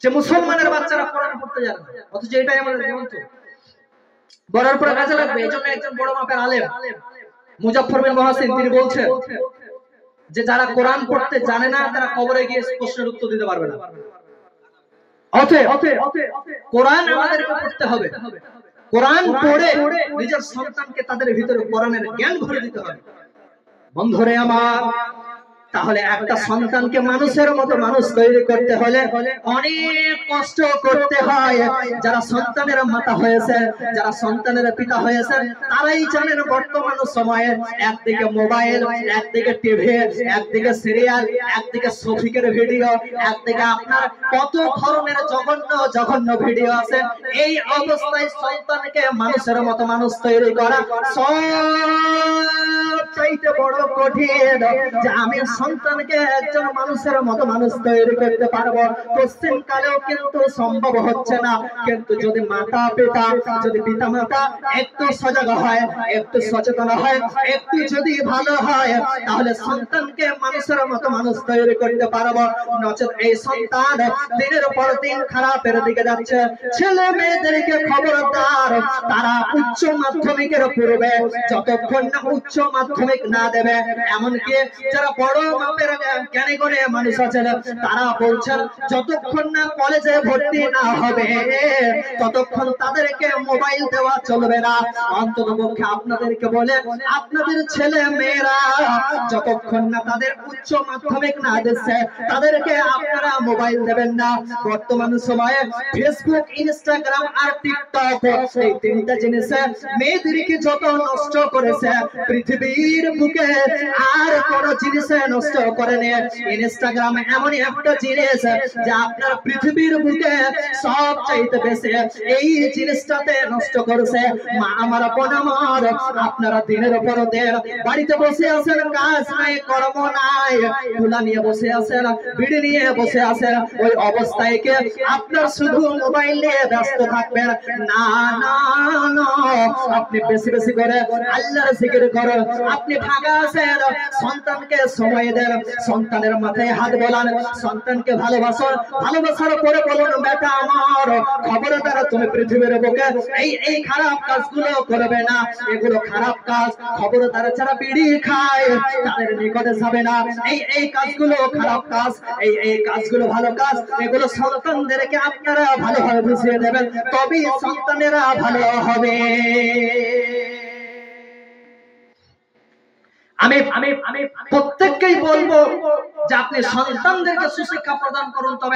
যে মুসলমানের বাচ্চারা কোরআন পড়তে জানে না। অথচ এটাই আমাদের জীবন। তো বড়ার পরে কাজে লাগবে। এই জন্য একজন বড় মাপের আলেম মুজাফফর বিন মুহসিন তিনি বলছেন যে যারা কোরআন পড়তে জানে না তারা কবরে গিয়ে প্রশ্নের উত্তর দিতে পারবে না। অতএব কোরআন আমাদেরকে পড়তে হবে। কোরআন পড়ে নিজের সন্তানকে তাদের ভিতরে কোরআনের জ্ঞান ভরে দিতে হবে। বন্ধুরে আমার, তাহলে একটা সন্তানকে মানুষের মতো মানুষ তৈরি করতে হলে অনেক কষ্ট করতে হয়। যারা সন্তানের মাতা হয়েছে, যারা সন্তানের পিতা হয়েছে, তারাই জানেন বর্তমান সময়ে একদিকে মোবাইল, একদিকে টিভি, একদিকে সিরিয়াল, একদিকে শফিকের ভিডিও, একদিকে আপনার কত ধরনের জঘন্য জঘন্য ভিডিও আছে। এই অবস্থায় সন্তানকে মানুষের মতো মানুষ তৈরি করা সবচাইতে বড় কঠিন। যে আমি সন্তানকে একজন মানুষের মতো মানুষ তৈরি করতে পারবো, পশ্চিম কালেও কিন্তু সম্ভব হচ্ছে না। কিন্তু যদি পিতা মাতা একটু সজাগ হয়, একটু সচেতন হয়, একটু যদি ভালো হয়, তাহলে সন্তানকে মানুষের মতো মানুষ তৈরি করতে পারবো। নচেত এই সন্তান দিনের পর দিন খারাপের দিকে যাচ্ছে। ছেলে মেয়েদেরকে খবরদার, তারা উচ্চ মাধ্যমিকের পূর্বে যতক্ষণ না উচ্চ মাধ্যমিক না দেবে, এমনকি যারা বড় মাপের জ্ঞানী গুণী মানুষ আছেন তারা বলছেন যতক্ষণ না কলেজে ভর্তি না হবে ততক্ষণ তাদেরকে মোবাইল দেওয়া চলবে না। অন্ততপক্ষে আপনাদেরকে বলে, আপনাদের ছেলে মেয়েরা যতক্ষণ না তাদের উচ্চ মাধ্যমিক না দিচ্ছে তাদেরকে আপনারা মোবাইল দেবেন না। বর্তমান সময়ে ফেসবুক, ইনস্টাগ্রাম আর টিকটক, এই তিনটা জিনিসে মেয়েদেরকে যত নষ্ট করেছে পৃথিবীর বুকে আর কোন জিনিসে নষ্ট করেনি। ইনস্টাগ্রাম এমনই একটা জিনিস যে আপনার পৃথিবীর বুকে সব চাইতে বেশি এই জিনিসটাতে নষ্ট করেছে। মা আমার, বোন আমার, আপনারা দিনের পর দিন বাড়িতে বসে আছেন, কাজ নাই, কর্ম নাই, তুলা নিয়ে বসে আছেন, বিড়ি নিয়ে বসে আছেন। ওই অবস্থায় কে আপনার শুধু মোবাইল নিয়ে ব্যস্ত থাকবেন না? না না, আপনি বেশি বেশি করে আল্লাহর জিকির করুন। আপনি ভাগা আছেন, সন্তানকে সময় দেন, সন্তানের মাথায় হাত বোলান, সন্তানকে ভালোবাসুন। ভালোবাসার পরে বলুন, বেটা আমার, খবরদার তুমি পৃথিবীর বুকে এই খারাপ কাজগুলো করবে না। এগুলো খারাপ কাজ। খবরদার যারা বিড়ি খায় তাদের নিকটে যাবে না। এই কাজগুলো খারাপ কাজ, এই কাজগুলো ভালো কাজ। এগুলো সন্তানদেরকে আপনারা ভালোভাবে বুঝিয়ে দেবেন, তবেই সন্তানেরা ভালো হবে। আমি প্রত্যেককেই বলবো যে আপনি সন্তানদেরকে সুশিক্ষা প্রদান করুন। তবে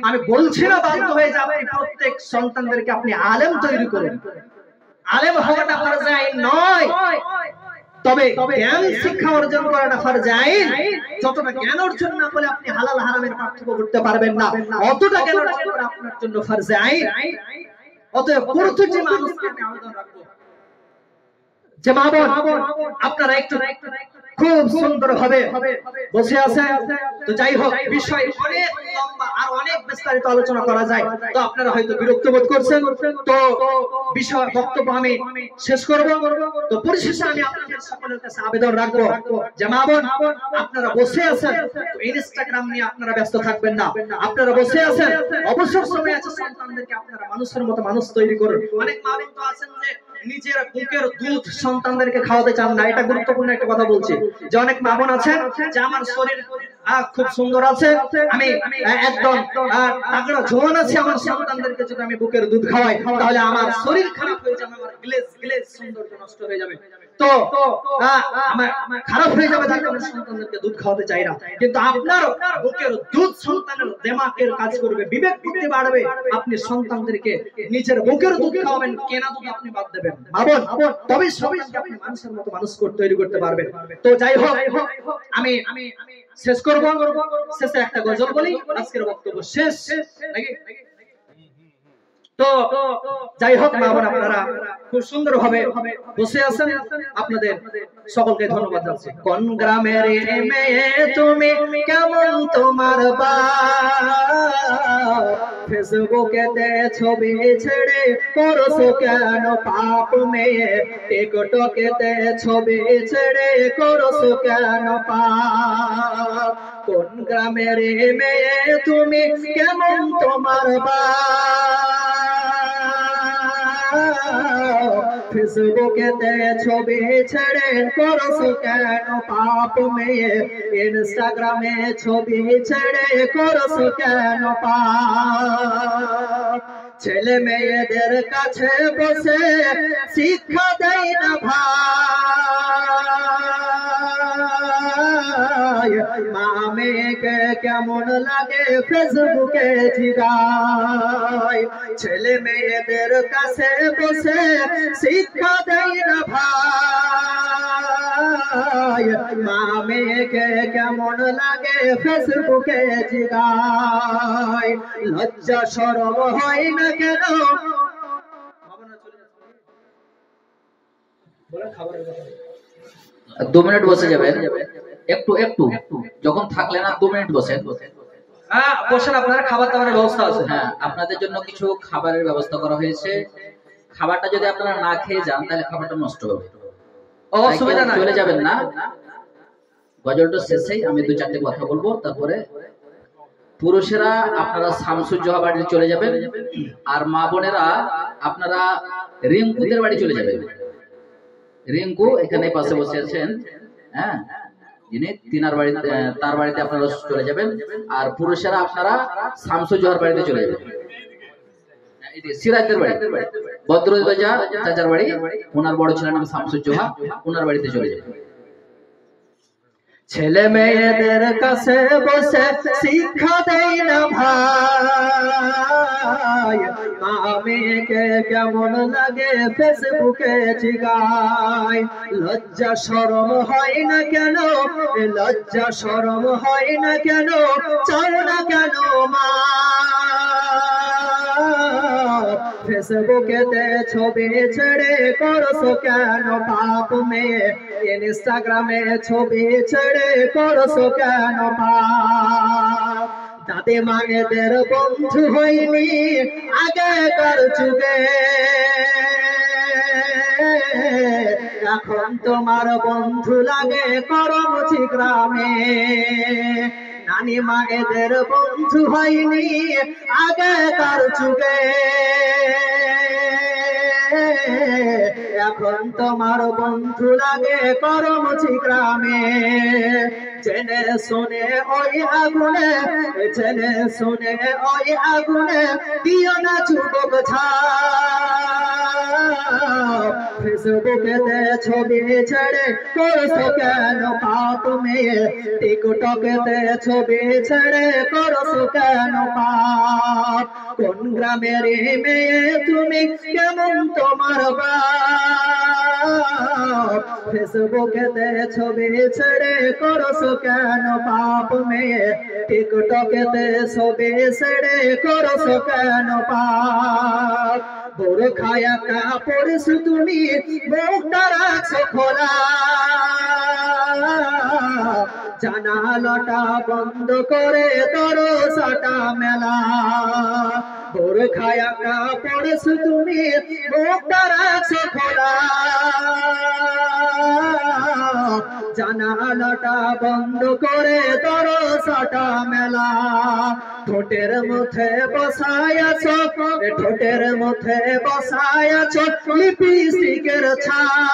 আমি বলছি না বাধ্য হয়ে যে আপনি প্রত্যেক সন্তানদেরকে আপনি আলেম তৈরি করুন। আলেম হওয়াটা ফরজ আইন নয়, তবে জ্ঞান শিক্ষা অর্জন করাটা ফরজ আইন। যতটা জ্ঞান অর্জন না করলে আপনি হালাল হারামের পার্থক্য করতে পারবেন না, অতটা জ্ঞান অর্জন করা আপনার জন্য ফরজ আইন। অতএব প্রত্যেকটি মানুষকে আমি আবেদন রাখবো যে মা বোন, আপনারা একটু খুব সুন্দর ভাবে বসে আছেন। তো যাই হোক, বিষয় অনেক লম্বা আর অনেক বিস্তারিত আলোচনা করা যায়, তো আপনারা হয়তো বিরক্ত বোধ করছেন। তো বিষয় বক্তব্য আমি শেষ করব। তো পরিশেষে আমি আপনাদের সকলের কাছে আবেদন রাখবো যে মা বোন, আপনারা বসে আছেন, ইনস্টাগ্রাম নিয়ে আপনারা ব্যস্ত থাকবেন না। আপনারা বসে আছেন, অবসর সময় আছে, সন্তানদেরকে আপনারা মানুষের মতো মানুষ তৈরি করুন। অনেক মা বোন তো আছেন যে নিজের বুকের দুধ সন্তানদেরকে খাওয়াতে চান না। এটা গুরুত্বপূর্ণ একটা কথা বলছি, যে অনেক মা বোন আছেন যে আমার শরীর খুব সুন্দর আছে, আমি একদম তাগড়া জোয়ান আছে, আমার সন্তানদেরকে যদি আমি বুকের দুধ খাওয়াই তাহলে আমার শরীর খারাপ হয়ে যাবে, আমার গ্লেজ সৌন্দর্য নষ্ট হয়ে যাবে, তো আমার খারাপ হয়ে যাবে, তার কারণে সন্তানদেরকে দুধ খাওয়াতে চাই না। কিন্তু আপনার বুকের দুধ সন্তানের দিমাগের কাজ করবে, বিবেক বুদ্ধি বাড়বে, আপনি সন্তানদেরকে নিজের বুকের দুধ খাওয়াবেন, কেনা দুধ আপনি বাদ দেবেন ভাবুন, তবে সন্তানকে আপনি মানুষের মতো মানুষ তৈরি করতে পারবেন। তো যাই হোক, আমি শেষ করব, শেষে একটা গজল বলি, আজকের বক্তব্য শেষ নাকি? তো যাই হোক মা বোন, আপনারা খুব সুন্দর ভাবে বসে আছেন, আপনাদের সকলকে ধন্যবাদ জানাচ্ছি। কোন গ্রামের মেয়ে তুমি, কেমন তোমার বাপ, ফেসবুকেতে ছবি ছেড়ে করছো কেন পাপ মেয়ে, টিকটকেতে ছবি ছেড়ে করছো কেন পাপ। কোন গ্রামের মেয়ে তুমি, কেমন তোমার বাপ, ফেসবুকেতে ছবি ছেড়ে করছো কেন পাপ মেয়ে, ইনস্টাগ্রামে ছবি ছেড়ে করছো কেন পাপ। ছেলে মেয়েদের কাছে বসে শিক্ষা দেয় না ভাই, মা মেয়েকে কেমন লাগে ফেসবুকে জিগায়, ছেলে মেয়েদের কাছে বসে শিক্ষা দেয় না ভাই, মা মেয়েকে কেমন লাগে ফেসবুকে জিগায়, লজ্জা শরম হয় না কেন? 2 মিনিট বসে যাবেন, একটু যখন থাকলে না 2 মিনিট বসেন। হ্যাঁ বসেন, আপনারা খাবার দাবারের ব্যবস্থা আছে। হ্যাঁ, আপনাদের জন্য কিছু খাবারের ব্যবস্থা করা হয়েছে। খাবারটা যদি আপনারা না খেয়ে যান তাহলে খাবারটা নষ্ট হবে, অসুবিধা নাই, চলে যাবেন না। গজলটা শেষেই আমি 2-4টে কথা বলবো, তারপরে পুরুষেরা আপনারা শামসুজ্জোহা বাড়ি চলে যাবেন, আর মা বোনেরা আপনারা রিঙ্কুদের বাড়ি চলে যাবেন। রিঙ্কু এখানে পাশে বসে আছেন, হ্যাঁ, যিনি তিনার বাড়িতে, তার বাড়িতে আপনারা চলে যাবেন, আর পুরুষেরা আপনারা শামসুজ্জোহার বাড়িতে চলে যাবেন। সিরাজদের বাড়ি, বদরুদ্দোজা চাচার বাড়ি, ওনার বড় ছেলের নাম শামসুজ্জোহা, ওনার বাড়িতে চলে যাবেন। ছেলে মেয়েদের কাছে বসে শিক্ষা দেয় না ভাই, মা মেয়েকে কেমন লাগে ফেসবুকে জিগায়, লজ্জা শরম হয় না কেন, লজ্জা শরম হয় না কেন, চাও না কেন মা, ফেসবুকেতে ছবি ছেড়ে করছো কেন পাপ মেয়ে, ইনস্টাগ্রামে ছবি ছেড়ে করছো কেন পাপ। দাদি মায়েদের বন্ধু হয়নি আগেকার যুগে, এখন তোমার বন্ধু লাগে করমচি গ্রামে, নানি মায়েদের বন্ধু হয়নি আগেকার যুগে, এখন তোমার বন্ধু লাগে করমচি গ্রামে। জেনে শুনে ওই আগুনে, জেনে শুনে ওই আগুনে দিও না যুবক ছাপ, ফেসবুকেতে ছবি ছেড়ে করছো কেন পাপ মেয়ে, টিকটকেতে ছবি ছেড়ে করছো কেন পাপ। কোন গ্রামের মেয়ে তুমি, কেমন তোমার বাপ, ফেসবুকেতে ছবি ছেড়ে করছো কেন পাপ মেয়ে, টিকটকেতে ছবি ছেড়ে করছো কেন পাপ। বোরখায়া কাপড় তুমি মুখটা রাখছো খোলা, জানালাটা বন্ধ করে দরজাটা মেলা বোরখায় আঁকা পড়েছো তুমি মুখটা রাখছো খোলা জানালাটা বন্ধ করে দরজাটা মেলা ঠোঁটের মুখে বসায় আছো ঠোঁটের মুখে বসায় আছো লিপস্টিকের ছাপ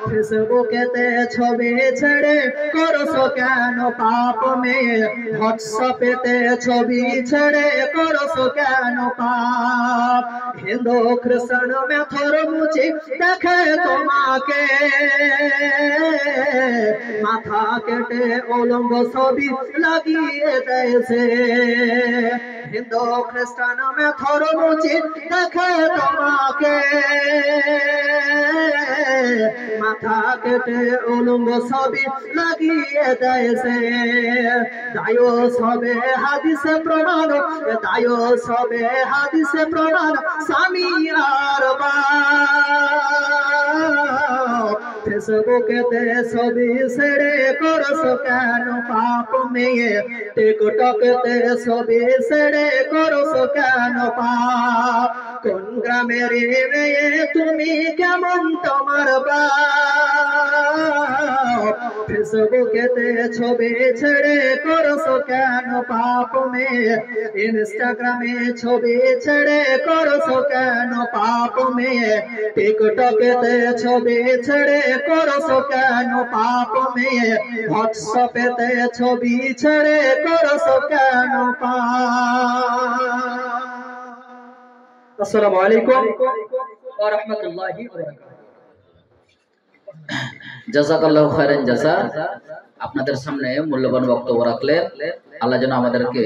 ফেসবুকেতে ছবি ছেড়ে করছো কেন পাপ মেয়ে হোয়াটসঅ্যাপেতে ছবি ছেড়ে করছো কেন পাপ হিন্দু খ্রিস্টান মেথর মুচি দেখে তোমাকে মাথা কেটে উলঙ্গ ছবি লাগিয়ে দেয়ছে হিন্দু খ্রিস্টান মেথর মুচি দেখে তোমাকে মাথা কেটে উলঙ্গ ছবি লাগিয়ে দেয়ছে দায়ো সবে হাদিসে প্রমাণ দায়ো সবে হাদিসে প্রমাণ স্বামী আর ফেসবুকেতে ছবি ছেড়ে করছো কেন পাপ মেয়ে টিকটকেতে ছবি ছেড়ে করছো কেন পাপ কোন গ্রামের মেয়ে তুমি কেমন তোমার বাপ ফেসবুকেতে ছবি ছেড়ে করছো কেন পাপ মেয়ে ইনস্টাগ্রামে ছবি ছেড়ে করছো কেন পাপ মেয়ে টিকটকেতে ছবি ছেড়ে করছো কেন পাপ মেয়ে হোয়াটসঅ্যাপেতে ছবি ছেড়ে করছো কেন পাপ আসসালামু আলাইকুম ওয়া রাহমাতুল্লাহি ওয়া বারাকাতুহু জাযাকাল্লাহু খাইরান জাযা। আপনাদের সামনে মূল্যবান বক্তব্য রাখলেন। আল্লাহ যেন আমাদেরকে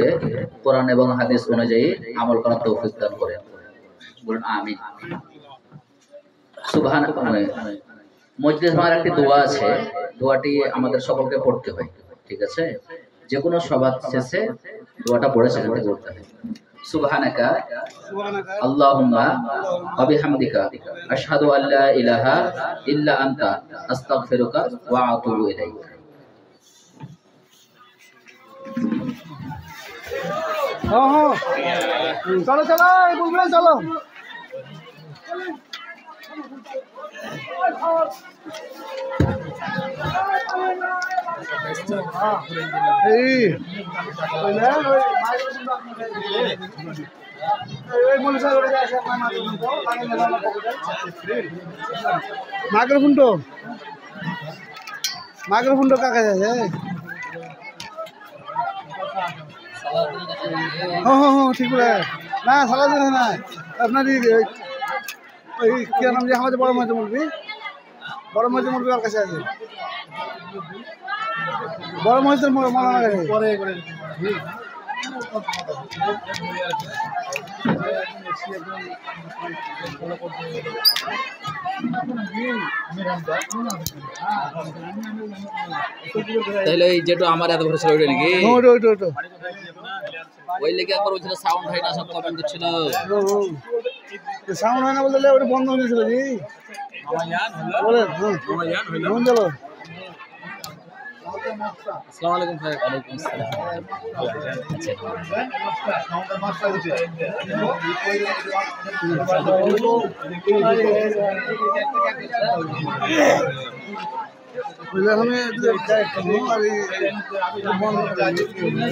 কোরআন এবং হাদিস অনুযায়ী আমল করার তৌফিক দান করেন। বলুন আমিন। সুবহানাল্লাহ। মজলিস মার একটি দোয়া আছে, দোয়াটি আমাদের সকলকে পড়তে হয়, ঠিক আছে? যে কোনো সভা শেষে দোয়াটা পড়ে সেখান থেকে করতে হয়। সুবহানাকা আল্লাহুম্মা ওয়া বিহামদিকা আশহাদু আল্লা ইলাহা ইল্লা আনতা আস্তাগফিরুকা ওয়া আতুবু ইলাইক। চলো চলো বুলবুল চলো মাইক্রোফোন তো কাকা যাচ্ছে হ্যাঁ ঠিক বলে না সালা দিন না আপনার ওই কি নাম যে আমাদের বড় মধ্যে মুরগি আর কাছে আছে বড় মহিষের মালানা কাছে পরে তাহলে এই যেটা আমার এত ভরসা ওইটা নাকি ওইটা ওই লেগে একবার বলছিল সাউন্ড হয় না, সব কমেন্ট করছিল সাউন্ড হয় না বলতে ওটা বন্ধ হয়ে গেছিল জি বলেন চলো আসসালামু আলাইকুম ভাই। ওয়ালাইকুম আসসালাম। আমি